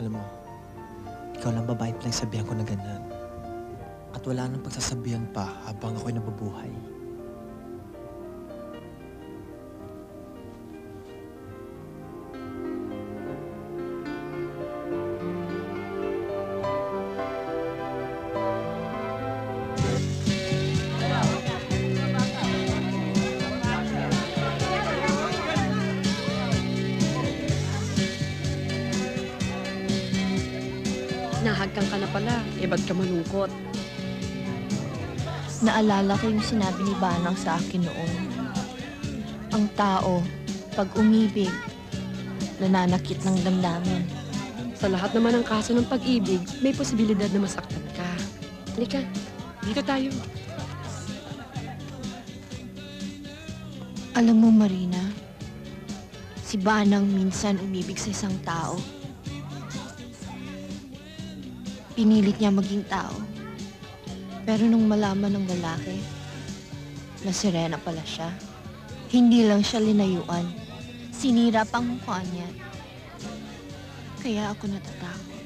Alam mo, ikaw lang babae pinagsabihan ko na ganyan. At wala nang pagsasabihan pa habang ako'y nabubuhay. Nahagkang ka na pala. Eh, ba't ka malungkot? Naalala ko yung sinabi ni Banang sa akin noon. Ang tao, pag umibig, nananakit ng damdamin. Sa lahat naman ng kaso ng pag-ibig, may posibilidad na masaktan ka. Halika, dito tayo. Alam mo, Marina, si Banang minsan umibig sa isang tao. Pinilit niya maging tao. Pero nung malaman ng lalaki na si Rena pala siya, hindi lang siya linayuan. Sinira pang mukha niya. Kaya ako natatakot.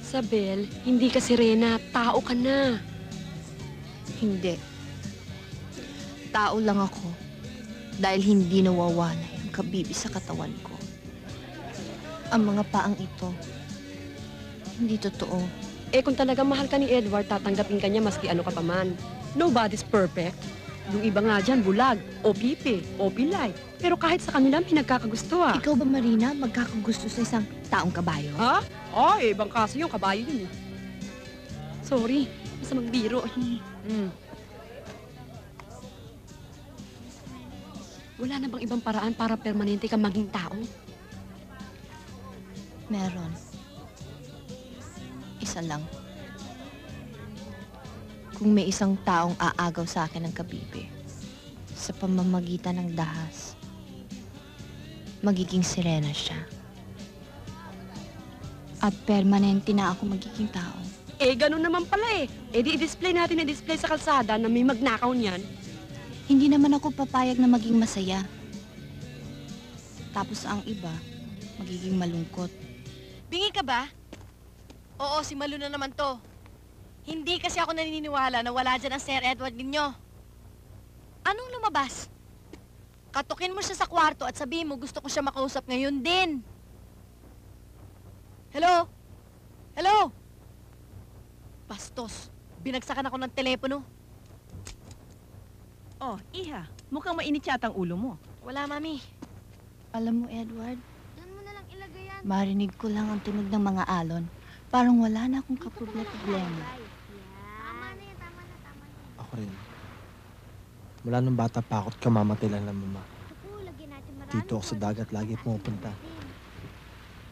Isabel, hindi ka si Rena. Tao ka na. Hindi. Tao lang ako. Dahil hindi nawawalay ang kabibi sa katawan ko. Ang mga paang ito, hindi totoo. Eh kung talagang mahal ka ni Edward, tatanggapin ka niya maski ano ka pa man. Nobody's perfect. Yung iba nga dyan, bulag, o pipi, o pilay. Pero kahit sa kanila, may nagkakagusto ah. Ikaw ba, Marina, magkakagusto sa isang taong kabayo? Ha? Ay, ibang kaso yung kabayo yun eh. Sorry, masamang biro. Wala na bang ibang paraan para permanente kang maging tao? Meron. Isa lang. Kung may isang taong aagaw sa akin ng kabibi, sa pamamagitan ng dahas, magiging sirena siya. At permanente na ako magiging tao. Eh, ganun naman pala eh. Eh, di i-display natin i-display sa kalsada na may magnakaw niyan. Hindi naman ako papayag na maging masaya. Tapos ang iba, magiging malungkot. Bingi ka ba? Oo, si Malu na naman to. Hindi kasi ako naniniwala na wala dyan ang Sir Edward ninyo. Anong lumabas? Katukin mo siya sa kwarto at sabihin mo gusto ko siya makausap ngayon din. Hello? Hello? Bastos, binagsakan ako ng telepono. Oh, Iha, mukhang mainit yata ang ulo mo. Wala, Mami. Alam mo, Edward, Doon mo na lang ilagay yan. marinig ko lang ang tunog ng mga alon. Parang wala na akong kaproblema. Tama na yan, tama na, tama na. Ako rin. Mula nung bata pa ako't kamamatay lang ng mama. Naku, lagyan natin marami. Dito ako sa dagat lagi pumupunta.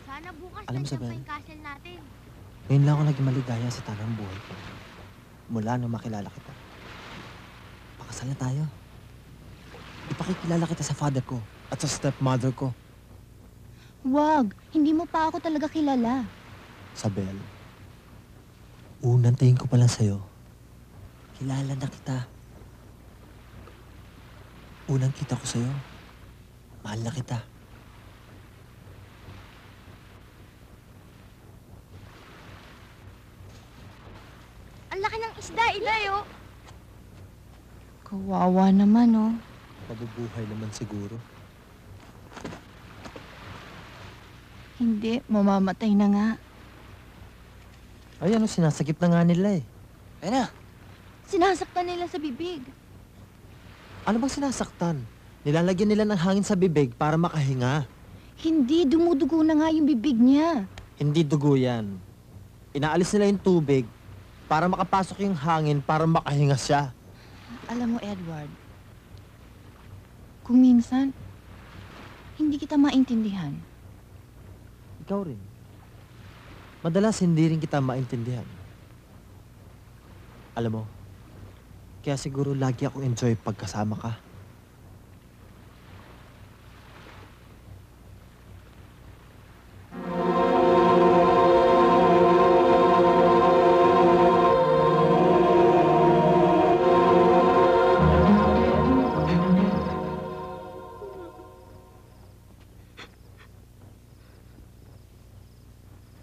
Sana bukas Alam mo, nandiyan pa Sabel, yung castle natin. Ngayon lang ako naging maligaya sa tanang buhay ko. Mula nung makilala kita. Pakasal na tayo. Ipakikilala kita sa father ko at sa stepmother ko. Wag, hindi mo pa ako talaga kilala. Sabel, unang tingin ko pa lang sa'yo, kilala na kita. Unang kita ko sa'yo, mahal na kita. Ang laki ng isda, Iday, oh. Kawawa naman, oh. Mabubuhay naman siguro. Hindi, mamamatay na nga. Ay, ano, sinasakip na nga nila eh. Ayun na. Sinasaktan nila sa bibig. Ano bang sinasaktan? Nilalagyan nila ng hangin sa bibig para makahinga. Hindi, dumudugo na nga yung bibig niya. Hindi dugo yan. Inaalis nila yung tubig para makapasok yung hangin para makahinga siya. Alam mo, Edward, kung minsan, hindi kita maintindihan. Ikaw rin. Madalas hindi rin kita maintindihan. Alam mo, kaya siguro lagi akong enjoy pagkasama ka.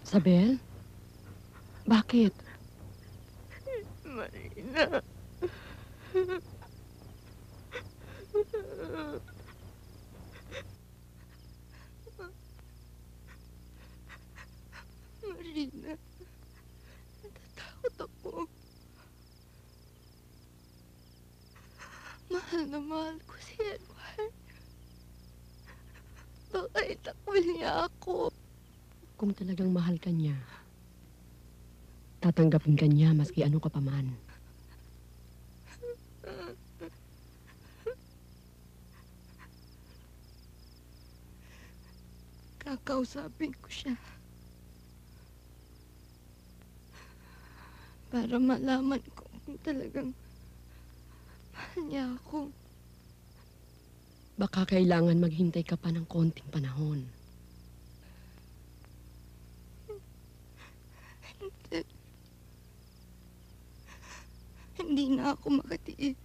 Sabel? Bakit? Marina. Marina. Natatakot ako. Mahal na mahal ko si Edward. Baka itakwil niya ako. Kung talagang mahal ka niya, tatanggapin ka niya maski ano ka pa man. Kakausapin ko siya. Para malaman ko kung talagang mahal niya ako. Baka kailangan maghintay ka pa ng konting panahon. Hindi na ako makatiis.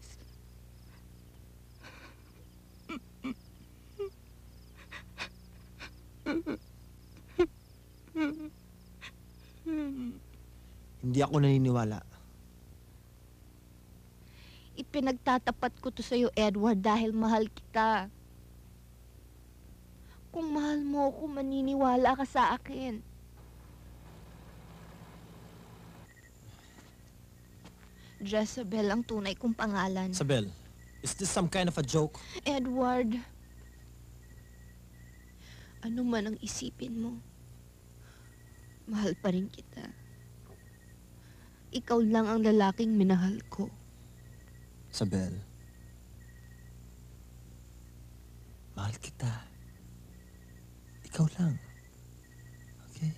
Hindi ako naniniwala. Ipinagtatapat ko to sa'yo, Edward, dahil mahal kita. Kung mahal mo ako, maniniwala ka sa akin. Jezebel ang tunay kong pangalan. Isabel, is this some kind of a joke? Edward, ano man ang isipin mo, mahal pa rin kita. Ikaw lang ang lalaking minahal ko. Isabel, mahal kita. Ikaw lang. Okay?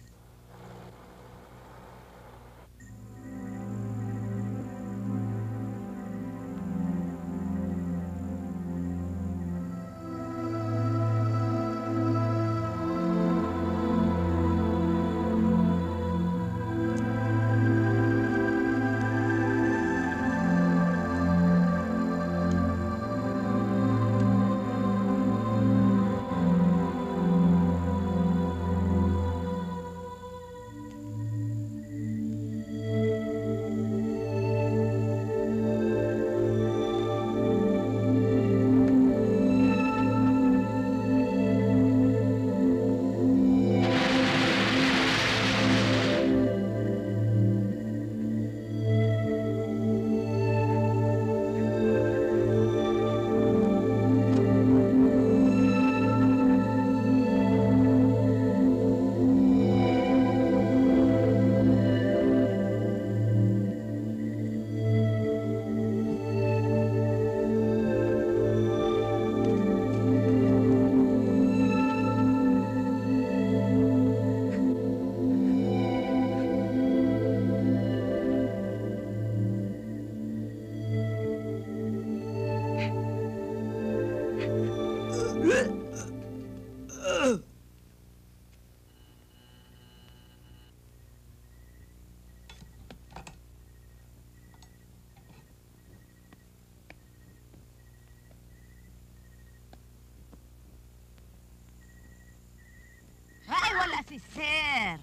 Ay, wala si Sir.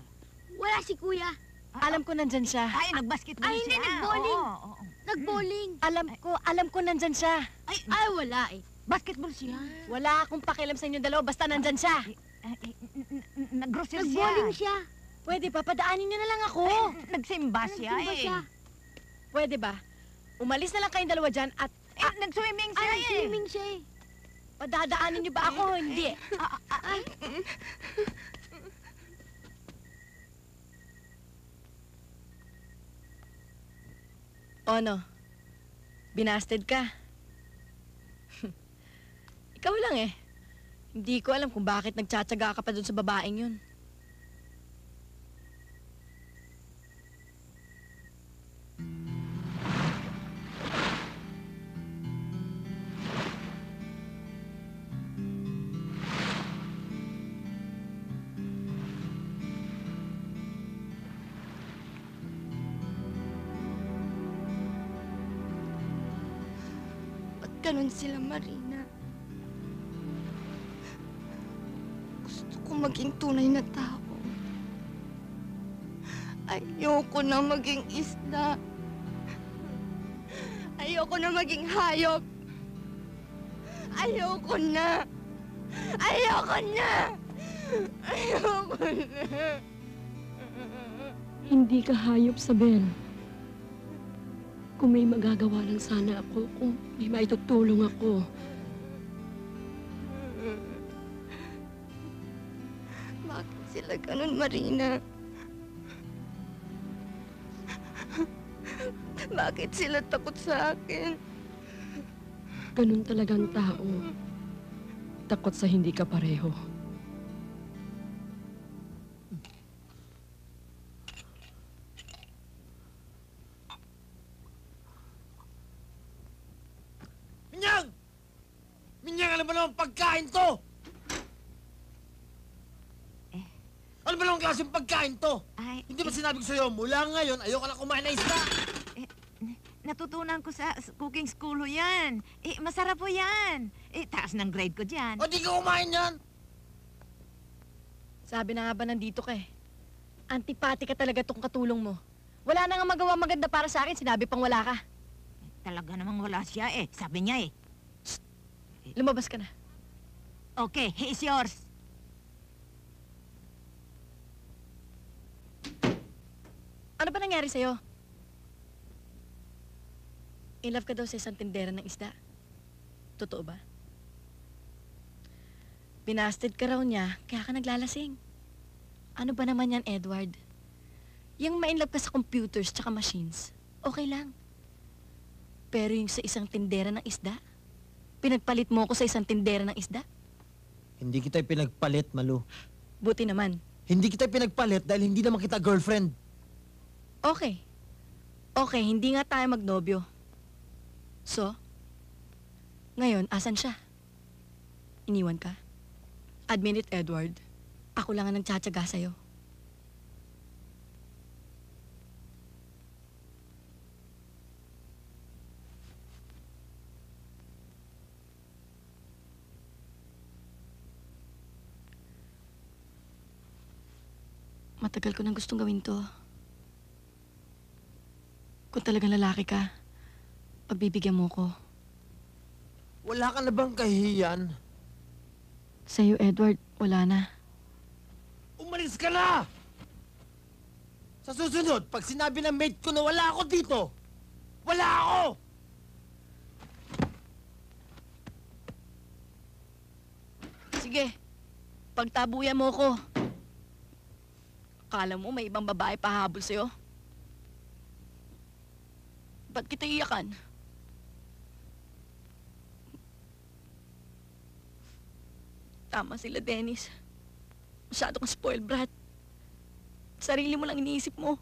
Wala si Kuya. Alam ko nandyan siya. Ay, nag-basketball Ay, siya. hindi, nag-bowling. Oo. Nag-bowling. Alam ko nandyan siya. Ay, wala eh. Basketball siya. Wala akong pakialam sa inyong dalawa, basta nandyan siya. Nag-grocery siya. Nag-bowling siya. Pwede ba? Padaanin niyo na lang ako. Nagsimba siya Nagsimba siya. Pwede ba? Umalis na lang kayong dalawa dyan at... nag-swimming siya Ay, nag-swimming siya eh. Padadaanin niyo ba ako? Hindi. O ano? Binasted ka? Ikaw lang eh. Hindi ko alam kung bakit nagtsatsaga ka pa dun sa babaeng yun. Ganun sila, Marina. Gusto ko maging tunay na tao. Ayoko na maging isda. Ayoko na maging hayop. Ayoko na. Ayoko na. Ayoko na. Hindi ka hayop, Sabel. Kung may magagawa lang sana ako, kung may maitutulong ako. Bakit sila ganun, Marina? Bakit sila takot sa akin? Ganun talagang tao. Takot sa hindi ka pareho. Minyang! Minyang, alam mo naman pagkain to! Ano ba naman klaseng pagkain to? Hindi ba sinabi ko sa'yo, mula ngayon, ayoko na kumain ng isda? Natutunan ko sa cooking school ho yan. Masarap ho yan. Taas ng grade ko dyan. O di ka kumain yan? Sabi na nga ba nandito ka eh. Antipati ka talaga tong katulong mo. Wala na nga magawa maganda para sa akin, sinabi pang wala ka. talaga namang wala siya eh. Sabi niya eh. Lumabas ka na. Okay, he is yours. Ano ba nangyari sa'yo? In love ka daw sa isang tindera ng isda. Totoo ba? Binasted ka raw niya, kaya ka naglalasing. Ano ba naman yan, Edward? Yung ma-inlove ka sa computers tsaka machines, okay lang. Pero yung sa isang tindera ng isda, pinagpalit mo ako sa isang tindera ng isda? Hindi kita pinagpalit, Malu. Buti naman. Hindi kita pinagpalit dahil hindi naman kita girlfriend. Okay. Okay, hindi nga tayo magnobyo. So, ngayon, asan siya? Iniwan ka? Admit it, Edward. Ako lang ang nagtsatsaga sa'yo. Matagal ko nang gustong gawin to. Kung talagang lalaki ka, pagbibigyan mo ko. Wala ka na bang kahihiyan? Sa'yo, Edward, wala na. Umalis ka na! Sa susunod, pag sinabi ng mate ko na wala ako dito, wala ako! Sige, pagtabuyan mo ko. Akala mo may ibang babae pahabol sa'yo? Ba't kita iyakan? Tama sila, Dennis. Masyado kang spoiled brat. Sarili mo lang iniisip mo.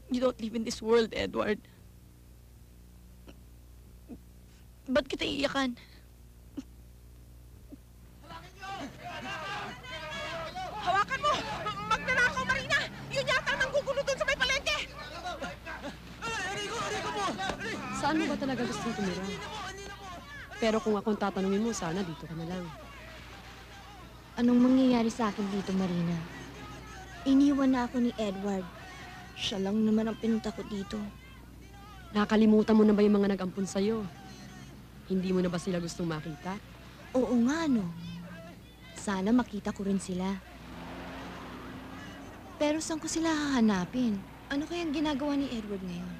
You don't live in this world, Edward. Ba't kita iiyakan? Hawakan mo! Magnanakaw, Marina! Yun yata ang nanggugulo doon sa may palengke! Saan mo ba talaga gusto tumira? Pero kung akong tatanungin mo, sana dito ka na lang. Anong mangyayari sa akin dito, Marina? Iniwan na ako ni Edward. Siya lang naman ang pinunta ko dito. Nakalimutan mo na ba yung mga nag-ampun sa'yo? Hindi mo na ba sila gustong makita? Oo nga, no. Sana makita ko rin sila. Pero saan ko sila hahanapin? Ano kayang ginagawa ni Edward ngayon?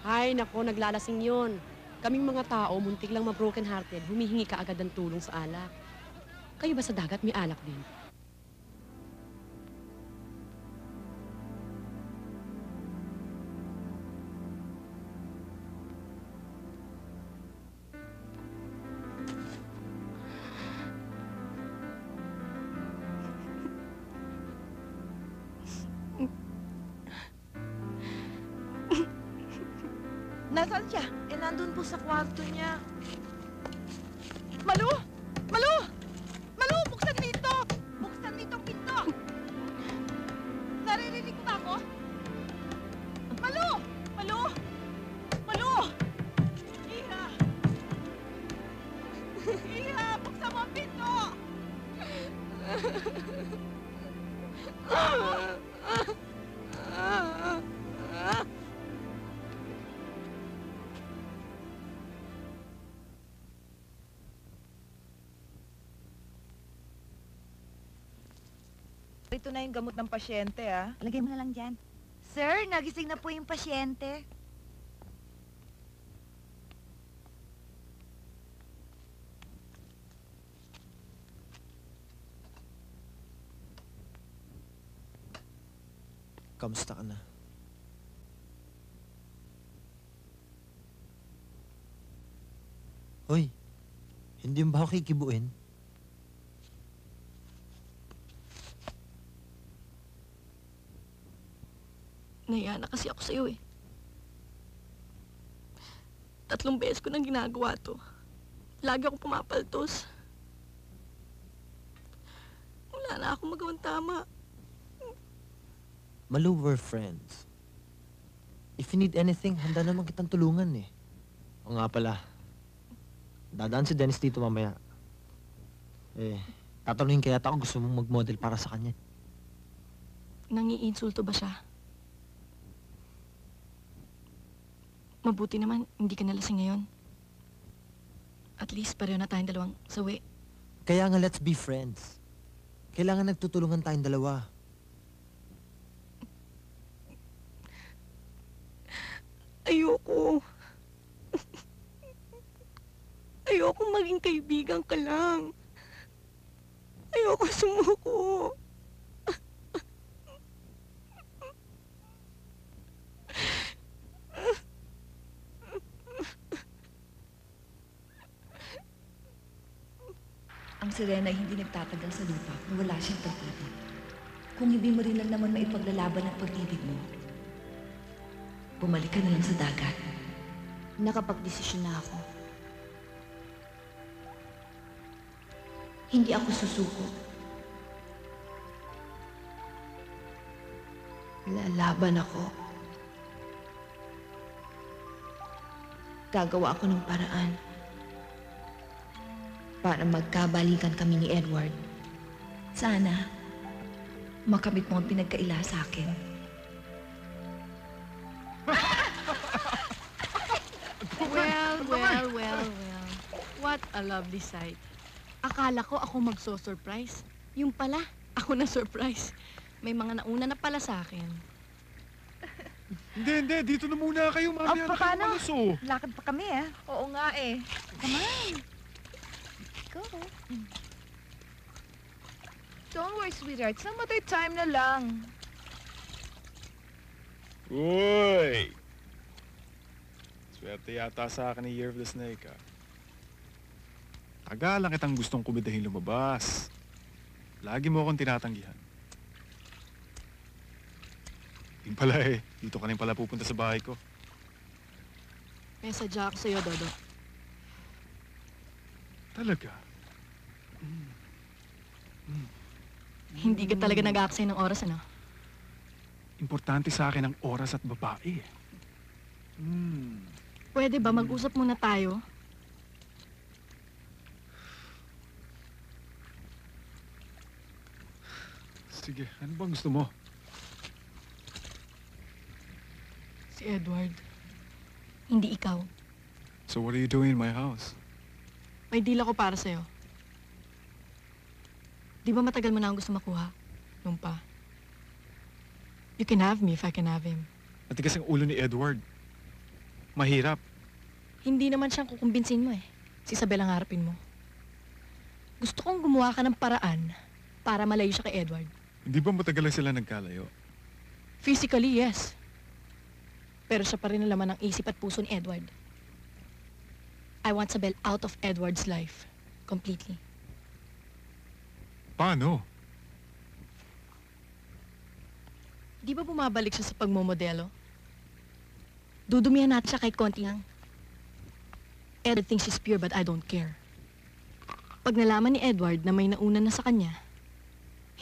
Ay, nako, naglalasing yon. Kaming mga tao, muntik lang ma-broken hearted, humihingi ka agad ng tulong sa alak. Kayo ba sa dagat may alak din? Nasaan siya? Eh, nandun po sa kwarto niya. Malu! Malu! Malu! Buksan dito! Buksan dito ang pinto! Naririnig mo ba ako? Malu! Malu! Malu! Iha! Iha! Buksan mo ang pinto! Ito na yung gamot ng pasyente, ah. Lagay mo na lang dyan. Sir, nagising na po yung pasyente. Kamusta ka na? Hoy, hindi mo ba ako kikibuin? Nahiya na kasi ako sa'yo eh. 3 beses ko nang ginagawa to. Lagi ako pumapaltos. Wala na akong magawang tama. Malu, we're friends. If you need anything, handa naman kitang tulungan eh. O nga pala, dadaan si Dennis dito mamaya. Eh, tatanungin kaya ako gusto mong mag-model para sa kanya. Nangiinsulto ba siya? Mabuti naman, hindi ka nalasing ngayon. At least pareho na tayong dalawang sawi. Kaya nga, let's be friends. Kailangan nagtutulungan tayong dalawa. Ayoko. Ayoko maging kaibigan ka lang. Ayoko sumuko. Ang Serena ay hindi nagtatagal sa lupa na wala siyang pag-ibig. Kung hindi mo rin lang naman maipaglalaban ang pag-ibig mo, bumalik ka na lang sa dagat. Nakapagdesisyon na ako. Hindi ako susuko. Lalaban ako. Gagawa ako ng paraan para magkabalikan kami ni Edward. Sana, makamit mo ang pinagkaila sa akin. Well. What a lovely sight. Akala ko ako magso-surprise. Yung pala, ako na surprise. May mga nauna na pala sa akin. Hindi. Dito na muna kayo, mami. Oh, paano? Lakad pa kami, eh. Oo nga, eh. Come on. Go. Don't worry, sweetheart. Some other time na lang. Uy! Swerte yata sa akin ni Year of the Snake, ah. Taga lang kitang gustong kumidahin lumabas. Lagi mo akong tinatanggihan. Yung pala eh, dito ka rin pala pupunta sa bahay ko. May sadya ako sa'yo, Dodo. Talaga? Hindi ka talaga nag-aaksay ng oras, ano? Importante sa akin ang oras at babae. Pwede ba mag-usap muna tayo? Sige, ano bang gusto mo? Si Edward. Hindi ikaw. So what are you doing in my house? May deal ako para sa'yo. Di ba matagal mo na ang gusto makuha? Nung pa. You can have me if I can have him. Matigas ang ulo ni Edward. Mahirap. Hindi naman siyang kukumbinsin mo eh. Si Isabel ang harapin mo. Gusto kong gumawa ka ng paraan para malayo siya kay Edward. Hindi ba matagal lang sila nagkalayo? Physically, yes. Pero siya pa rin ang laman ng isip at puso ni Edward. I want Isabel out of Edward's life. Completely. Paano? Di ba bumabalik siya sa pagmomodelo? Dudumihan natin siya kahit konti lang. Edward thinks she's pure but I don't care. Pag nalaman ni Edward na may nauna na sa kanya,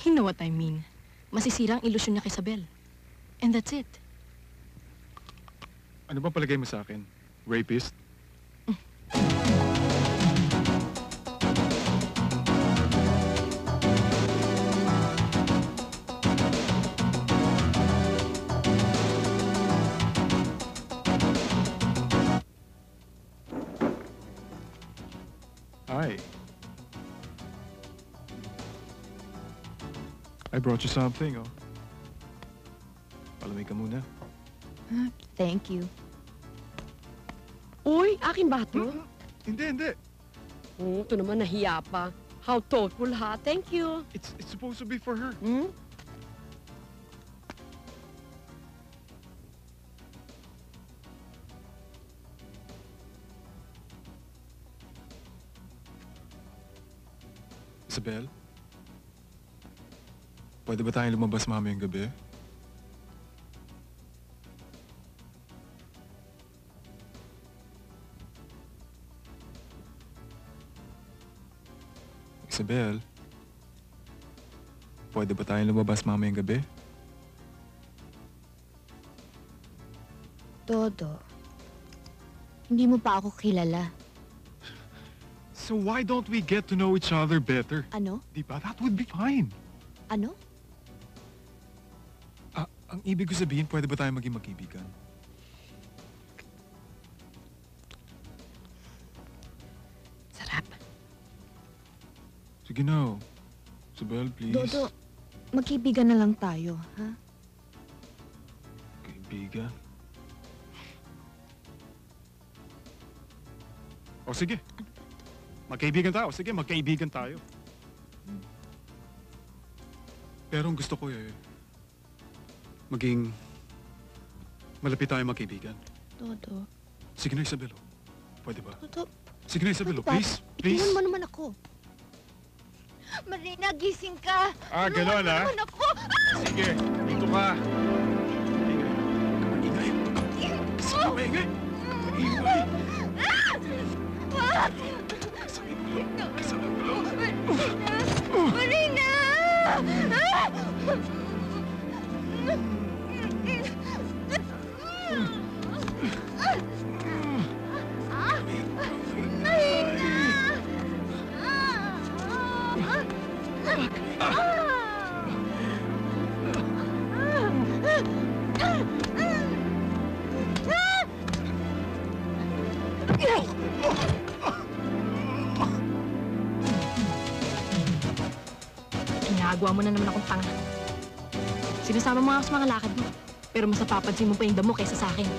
you know what I mean. Masisira ang ilusyon niya kay Isabel. And that's it. Ano ba palagay mo sa akin? Rapist? Hi. I brought you something, oh. Palamig ka muna. Thank you. Uy, akin ba ito? Hindi. Ito naman nahiya pa. How thoughtful, ha? Thank you. It's supposed to be for her. Isabel? Pwede ba tayong lumabas mamayang gabi? Isabel? Pwede ba tayong lumabas mamayang gabi? Dodo, hindi mo pa ako kilala. So why don't we get to know each other better? Ano? Diba? That would be fine. Ano? Ang ibig ko sabihin, pwede ba tayo maging magkaibigan? Sige na. Isabel, please. Dodo, magkaibigan na lang tayo, ha? Kaibigan. O sige. Magkaibigan tayo. Sige, magkaibigan tayo. Pero ang gusto ko maging malapit tayo magkaibigan. Dodo. Sige na, Isabel. Pwede ba? Dodo. Sige na, Isabel. Ano ba? Please. Please. Itingan mo naman ako. Marina, gising ka! Ah, gano'n ah? Naman ako! Sige, dito ka. Ingay. Sige, maingay. Maingay. Marina! Ginagawa mo na naman akong tanga. Sinasama mo nga ako sa mga lakad mo. Pero mas napapansin mo pa yung damo kaysa sa akin.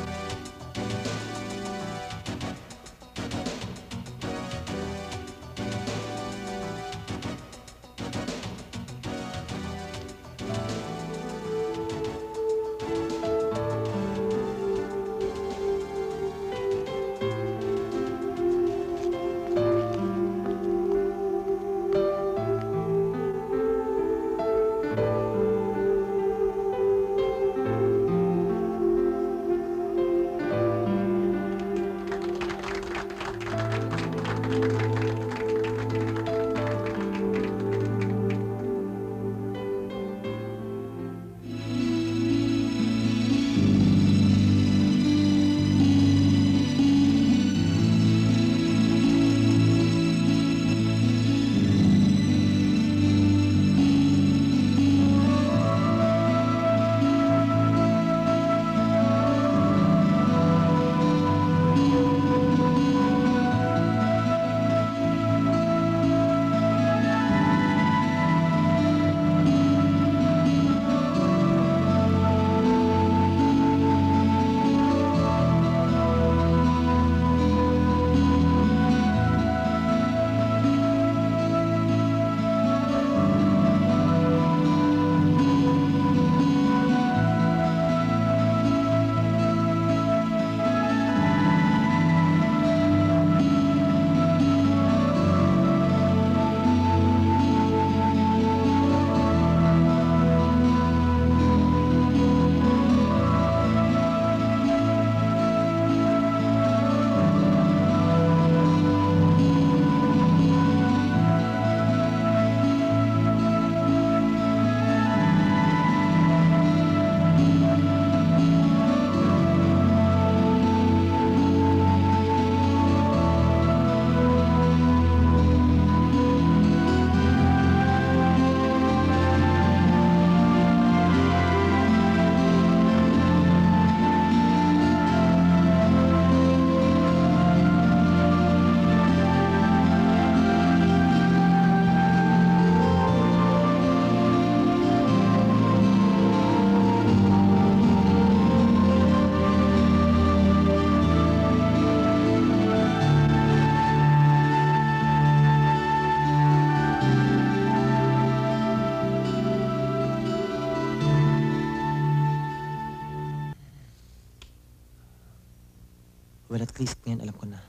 Well, at least ngayon alam ko na.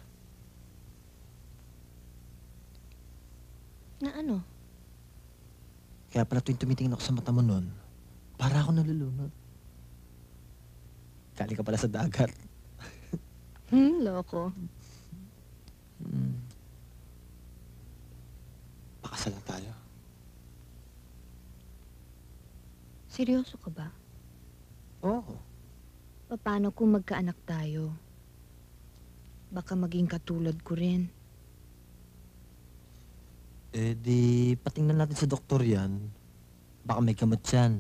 Na ano? Kaya pala tuwing tumitingin ako sa mata mo nun, para ako nalulunod. Galing ka pala sa dagat. Loko. Pakasal na tayo. Seryoso ka ba? Oo. Paano kung magkaanak tayo? Baka maging katulad ko rin. Eh di, patingnan natin sa doktor yan. Baka may kamot yan.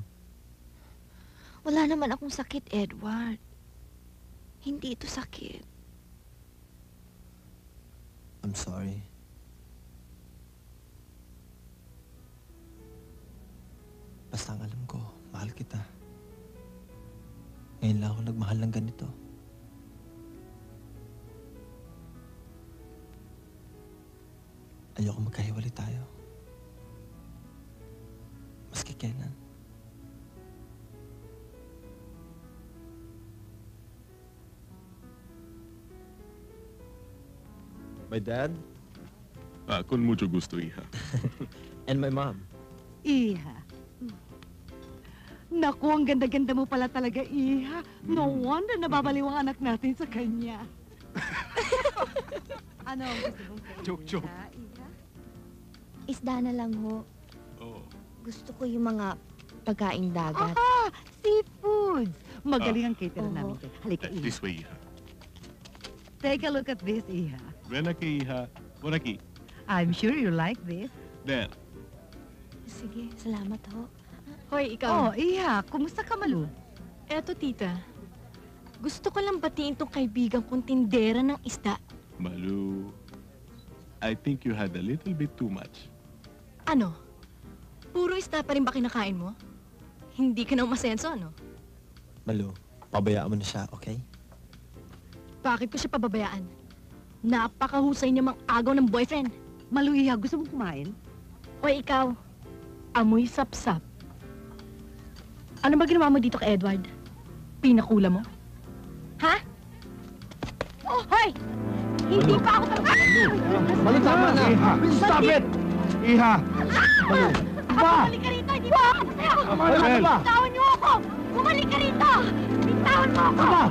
Wala naman akong sakit, Edward. Hindi ito sakit. I'm sorry. Basta ang alam ko, mahal kita. Ngayon lang ako nagmahal ng ganito. Ayoko magkahiwalay tayo. Maski kailan. My dad Con mucho gusto, hija. and my mom. Iha. Naku, ang ganda-ganda mo pala talaga, Iha. No wonder nababaliw ang anak natin sa kanya. Ano ang gusto mong kainin? Joke. Iha? Isda na lang ho. Oh. Gusto ko yung mga pagkaing dagat. Ah, seafoods! Magaling ang caterer namin. Halika, Iha. This way, hija. Take a look at this, Iha. Ven aquí, hija. Por aquí. I'm sure you like this. There. Sige, salamat ho. Hoy, ikaw. Oh, Iha, kumusta ka, Malu? Eto, tita. Gusto ko lang batiin tong kaibigan kong tindera ng isda. Malu, I think you had a little bit too much. Ano? Puro isda pa rin ba kinakain mo? Hindi ka na umasenso, ano? Malu, pabayaan mo na siya, okay? Bakit ko siya pababayaan? Napakahusay niya mang agaw ng boyfriend. Malu, Iha, gusto mong kumain? Hoy, ikaw. Amoy sapsap. Ano ba ginawa mo dito kay Edward? Pinakula mo? Ha? Oh, hoy! Hindi pa ako Malu, tama na! Stop it! Iha! Malu! Ba? Bumalik ka rito! Hindi ba ako sa'yo! Malu, ano ba? Bitawan niyo ako! Bumalik ka rito! Bitawan mo ako! Ba?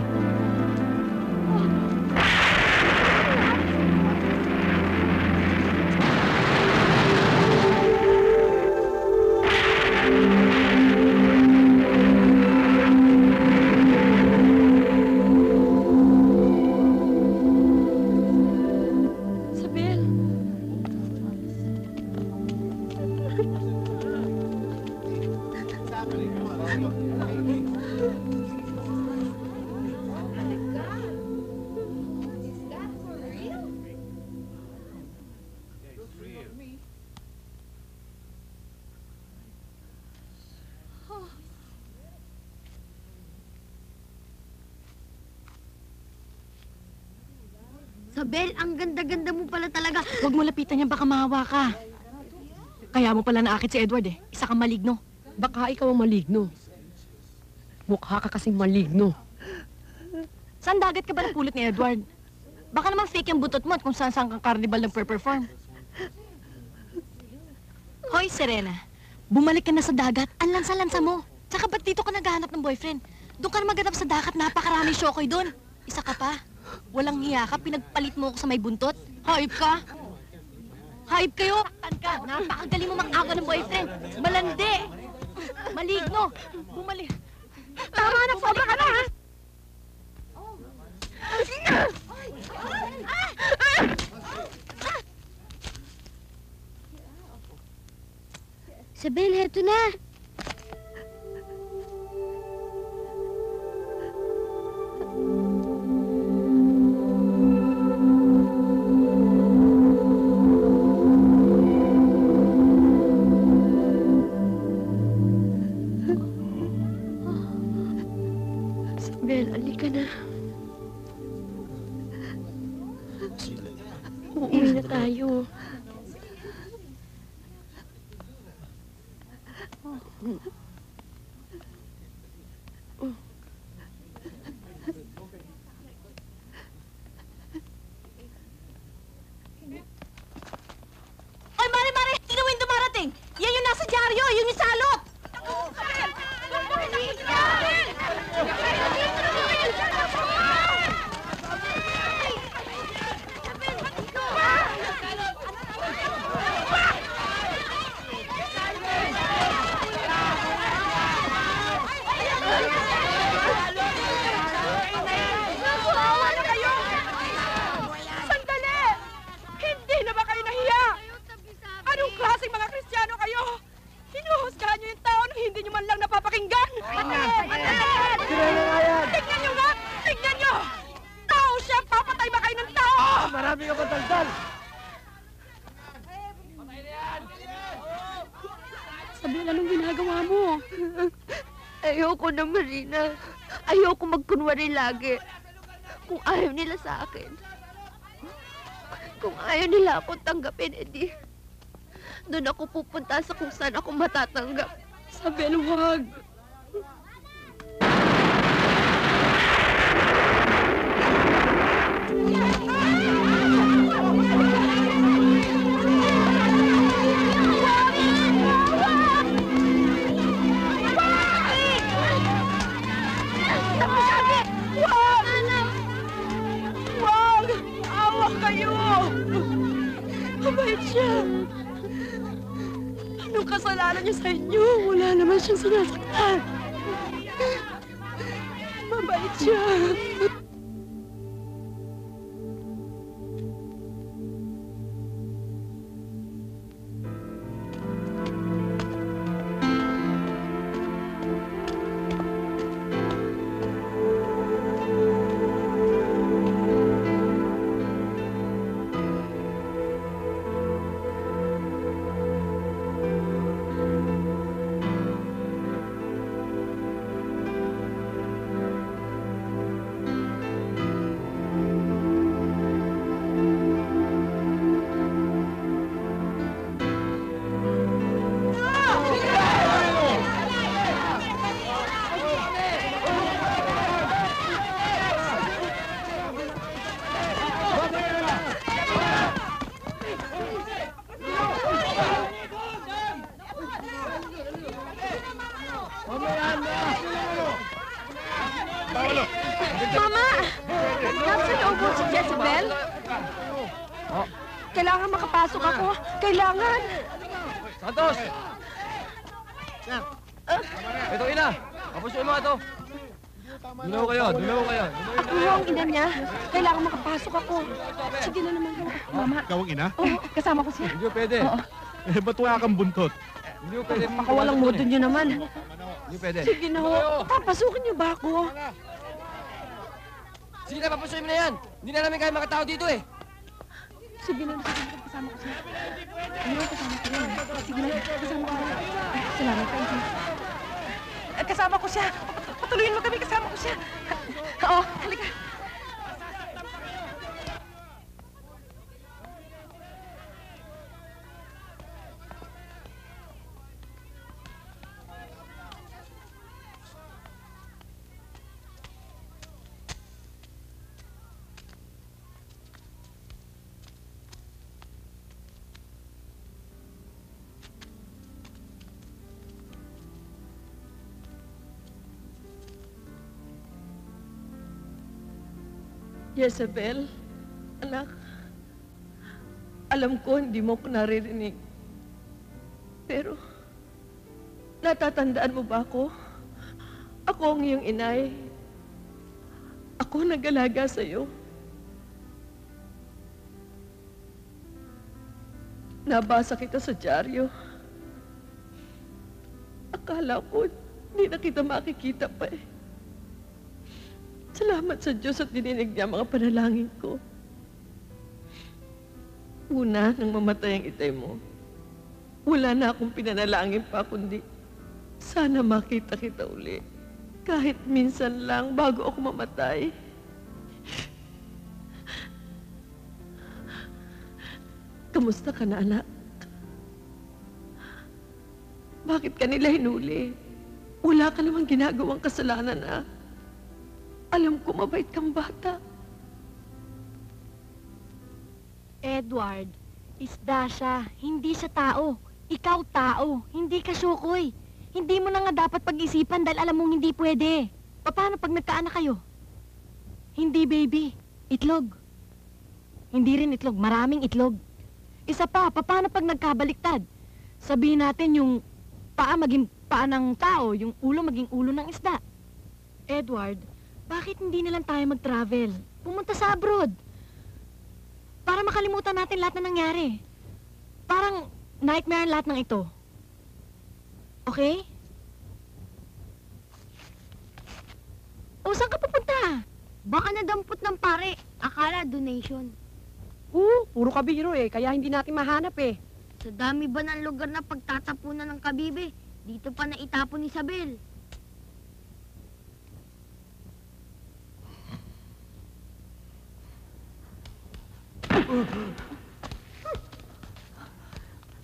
Sabel! Sabel, ang ganda-ganda mo pala talaga. Huwag mo lapitan yan, baka mahawa ka. Kaya mo pala naakit si Edward eh. Isa kang maligno. Baka ikaw ang maligno. Mukha ka kasing maligno. Saan dagat ka ba napulot ni Edward? Baka naman fake yung butot mo at kung saan-saan kang carnival nagpe-perform. Hoy, Serena. Bumalik ka na sa dagat. Ang lansa-lansa mo. Tsaka ba't dito ka naghahanap ng boyfriend? Doon ka na maghanap sa dagat. Napakaraming syokoy doon. Isa ka pa. Walang hiya ka. Pinagpalit mo ako sa may buntot. Hayop ka. Hayop kayo. Saktan ka. Napakagaling mo mag-aga ng boyfriend. Malandi. Maligno. Bumalik. Tama na, sobra ka na, ha? Sabel, heto na. Sabel, alika na. Uuwi na tayo. Oy, Mare! Tingnan mo yung dumarating! Yan yung nasa dyaryo! Yun yung salot! Sandali! Hindi na ba kayo nahiya? Anong klaseng mga Kristiyano kayo? Hinuhusgahan niyo yung tao nang hindi niyo man lang napapakinggan! Tingnan niyo nga! Tingnan niyo! Tao siya! Papatay ba kayo ng tao? Marami ka ba daldal? Isabel, anong ginagawa mo? Ayoko na, Marina. Ayoko magkunwari lagi. Kung ayaw nila sa akin. Kung ayaw nila akong tanggapin, edi doon ako pupunta sa kung saan ako matatanggap. Isabel, huwag. Wag! Awa kayo! Mabait siya. Anong kasalanan niya sa inyo? Wala naman siyang sinasaktan. Mabait siya. Mama! Nasa loob mo si Jezebel? Kailangan makapasok ako. Kailangan. Santos! Ito, ina! Kapusuin mo ito! Dunaw kayo, dunaw kayo. Ako ang ina niya. Kailangan makapasok ako. Sige na naman. Mama. Ikaw ang ina? Oo, kasama ko siya. Hindi pwede. Eh, ba't wala kang buntot? Hindi pwede. Pakawalang modo niyo naman. Hindi pwede. Sige na ho. Papasukin niyo ba ako? Sige na, papusuin mo na yan! Hindi na namin kaya mga tao dito eh! Sige na, kasama ko siya. Ano, kasama ko rin. Sige na, kasama ko rin. Salamat kayo. Kasama ko siya. Patuloyin mo kami, kasama ko siya. Oo, halika. Jezebel, anak, alam ko hindi mo ko naririnig. Pero, natatandaan mo ba ako? Ako ang iyong inay. Ako nag-alaga sa'yo. Nabasa kita sa dyaryo. Akala ko, hindi na kita makikita pa eh. Salamat sa Diyos at dininig niya mga panalangin ko. Una, nang mamatay ang itay mo, wala na akong pinanalangin pa kundi sana makita kita uli. Kahit minsan lang bago ako mamatay. Kamusta ka na, anak? Bakit ka nila hinuli? Wala ka namang ginagawang kasalanan, ah. Alam ko mabait kang bata. Edward, isda siya. Hindi siya tao. Ikaw tao. Hindi ka syukoy. Hindi mo na nga dapat pag-isipan dahil alam mong hindi pwede. Paano pag nagkaanak kayo? Hindi baby. Itlog. Hindi rin itlog. Maraming itlog. Isa pa, paano pag nagkabaliktad? Sabihin natin yung paa maging paa ng tao, yung ulo maging ulo ng isda. Edward, bakit hindi na lang tayo mag-travel? Pumunta sa abroad. Para makalimutan natin lahat na nangyari. Parang nightmare lahat ng ito. Okay? O, saan ka pupunta? Baka nadampot ng pare. Akala donation. Puro kabiro eh, kaya hindi natin mahanap eh. Sa dami ba ng lugar na pagtatapunan ng kabibe, dito pa na itapon ni Isabel.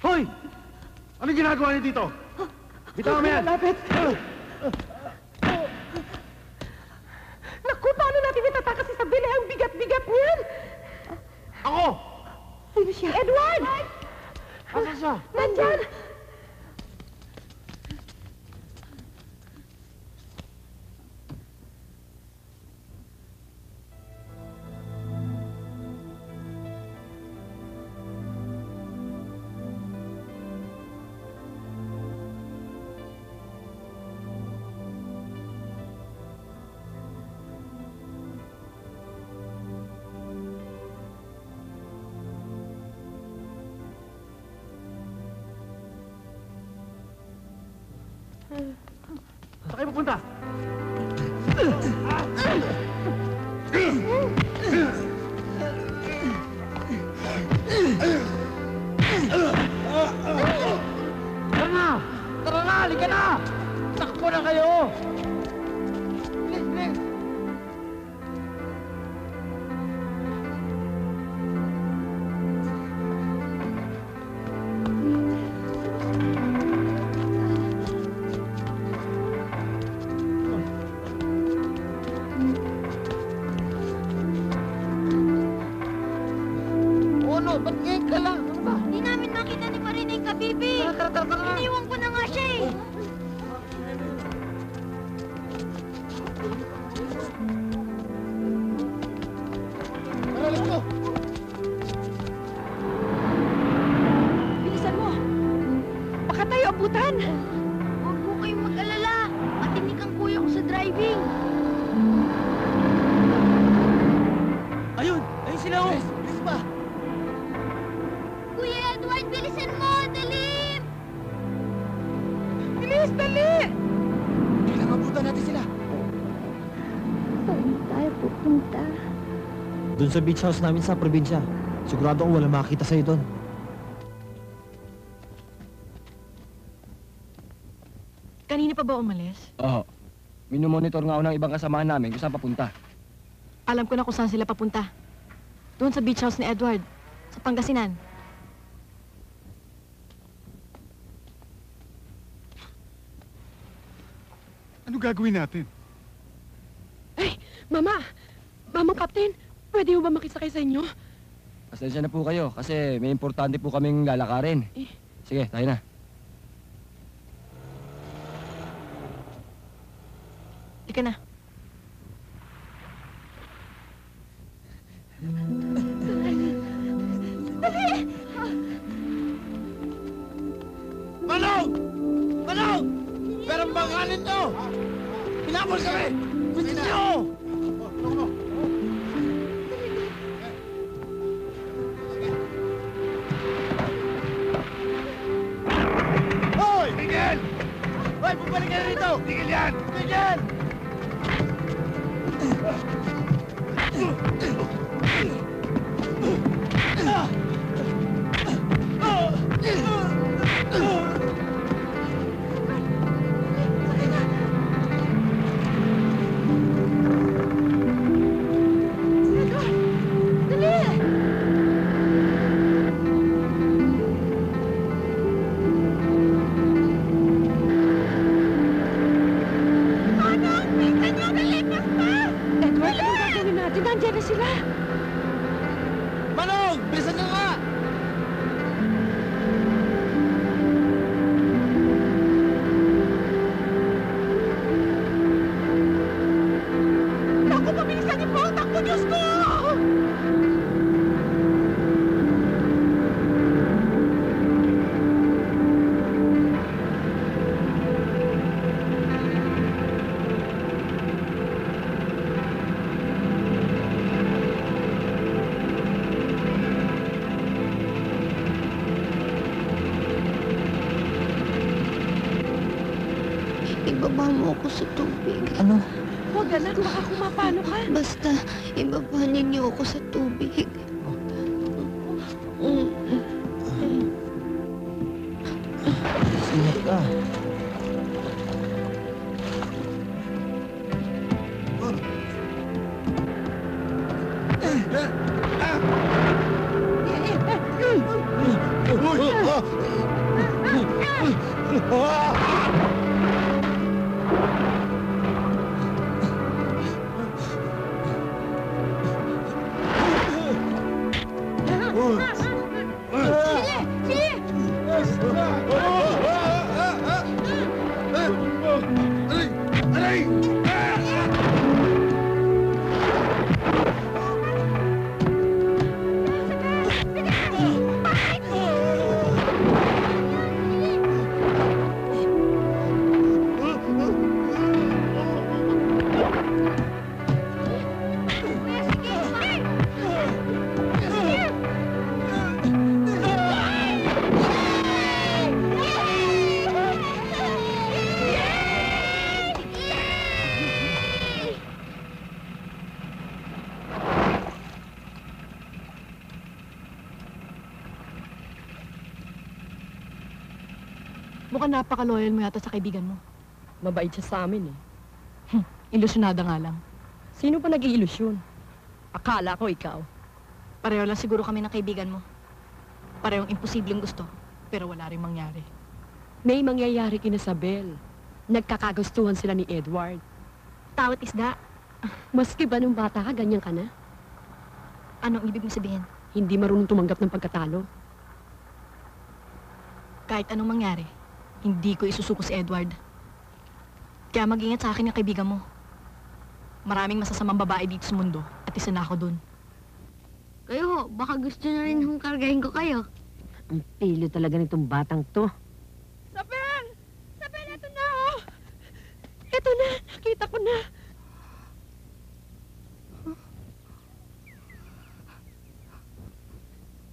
Hoy! Anong ginagawa niyo dito? Bitawan mo yan! Lapit! Naku, paano natin itatakas si Isabel? Ang bigat-bigat niyan! Ako! Sino siya? Edward! Asan siya? Nandyan! Saan kayo pupunta? Tara na! Tara na! Halika na! Takbo na kayo! Bilis, bilis! Ano? Ba't ngayon ka lang? Ano ba? Hindi namin makita ni Marina yung kabibi. Iniwan ko na nga siya eh. Let's go! Bilisan mo! Baka tayo abutan! Huwag po kayong mag-alala. Matinik ang kuya ko sa driving. Ayun! Ayun sila oh! Bilis pa! Kuya Edward, bilisan mo! Dali! Bilis, dali! Kailangan abutan natin sila! Saan tayo pupunta? Doon sa beach house namin sa probinsya. Sigurado ako walang makakita sa'yo doon. Kanina pa ba umalis? Oo. Minomonitor nga ako ng ibang kasamahan namin kung saan papunta. Alam ko na kung saan sila papunta. Doon sa beach house ni Edward, sa Pangasinan. Ano gagawin natin? Mama! Mamang Captain, pwede mo ba makisakay sa inyo? Pasensya na po kayo kasi may importante po kaming lalakarin. Sige, tayo na. Ika na. Dali! Manong! Manong! Perang bangkanin to! Hinabol kami! Gusto nyo! Hoy! Miguel! Hoy, bumalik ka na rito! Miguel yan! Miguel! Edward, anong gagawin natin? Nandiyan na sila! Manong! Bilisan nyo nga! Naku, pabilisan niyo po! Takbo, Diyos ko! Ibaba mo ako sa tubig. Ano? Huwag anak, baka kumapano ka. Basta, ibaba ninyo ako sa tubig. ka. Mukhang napaka-loyal mo yata sa kaibigan mo. Mabait siya sa amin Ilusyonada nga lang. Sino pa nag-iilusyon? Akala ko ikaw. Pareho lang siguro kami ng kaibigan mo. Parehong imposibleng gusto, pero wala rin mangyari. May mangyayari kina Isabel. Nagkakagustuhan sila ni Edward. Tawat isda. Maski ba nung bata ka, ganyan ka na? Anong ibig mo sabihin? Hindi marunong tumanggap ng pagkatalo. Kahit anong mangyari, hindi ko isusuko si Edward. Kaya mag-ingat sa akin yung kaibigan mo. Maraming masasamang babae dito sa mundo at isa na ako dun. Kayo, baka gusto na rin hong kargahin ko kayo. Ang pilo talaga nitong batang to. Sabel! Sabel, eto na Eto na, nakita ko na.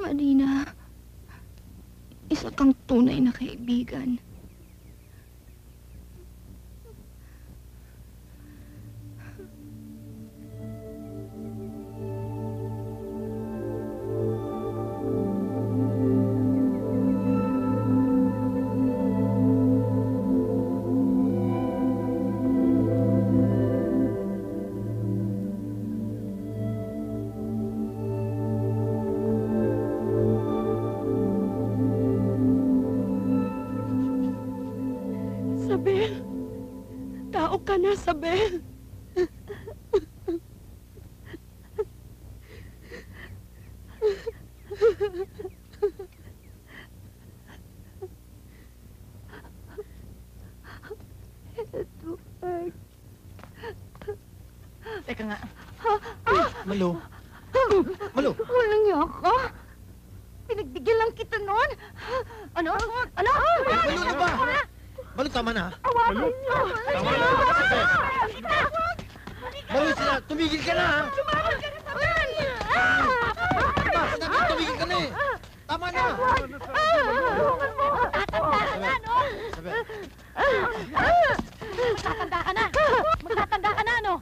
Marina, isa kang tunay na kaibigan. Sabel, tao ka na, Sabel. Edward. Teka nga. Malo. Malo. Walang yaka. Pinagbigyan lang kita noon. Ano? Ano? Malo na ba? Malo, tama na. Awakan niyo. Tama na. Malo, sila. Tumigil ka na, ha? Tumawag ka na sa akin. Diba, sinabi ko, tumigil ka na eh. Tama na. Tatanda ka na, no? Magtatanda ka na. Magtatanda ka na, no?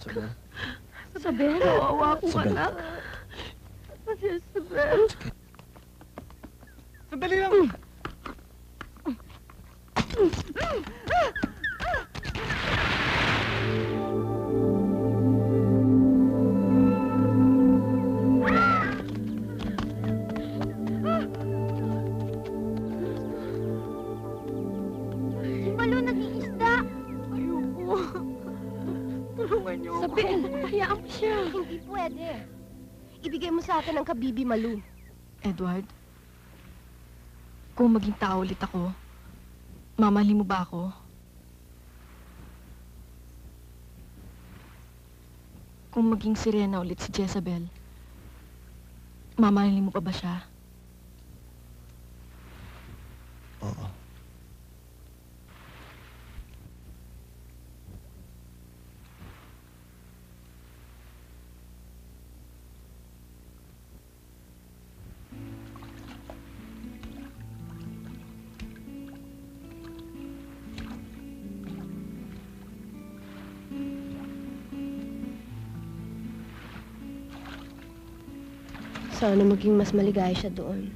Sabel. Sabel, awa ko ka Sabel. na. Sabel. Sandali lang. Si Malo nag-iisda. Ayoko. Tulungan niyo ako. Sabel, hayaan mo siya. Hindi pwede. Ibigay mo sa akin ang kabibi, Malu. Edward, kung maging tao ulit ako, mamahalin mo ba ako? Kung maging sirena ulit si Jezabel, mamahalin mo pa ba siya? Oo. Sana maging mas maligaya siya doon.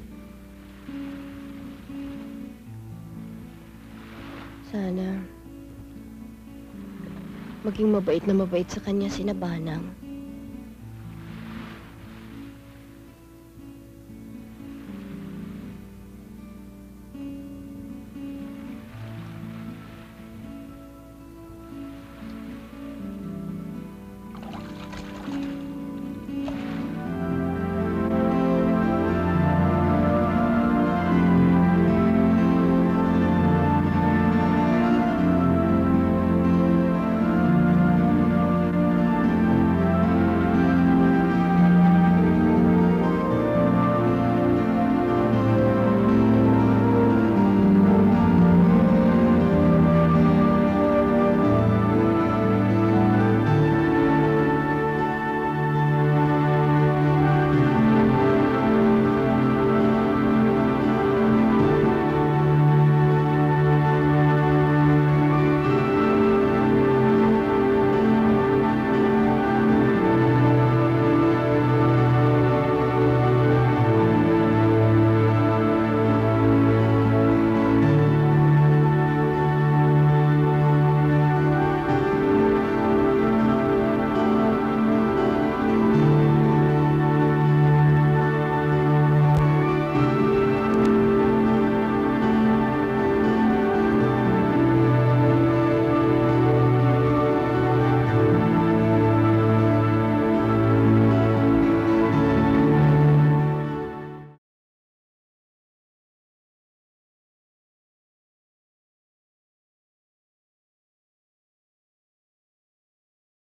Sana maging mabait na mabait sa kanya si Banang.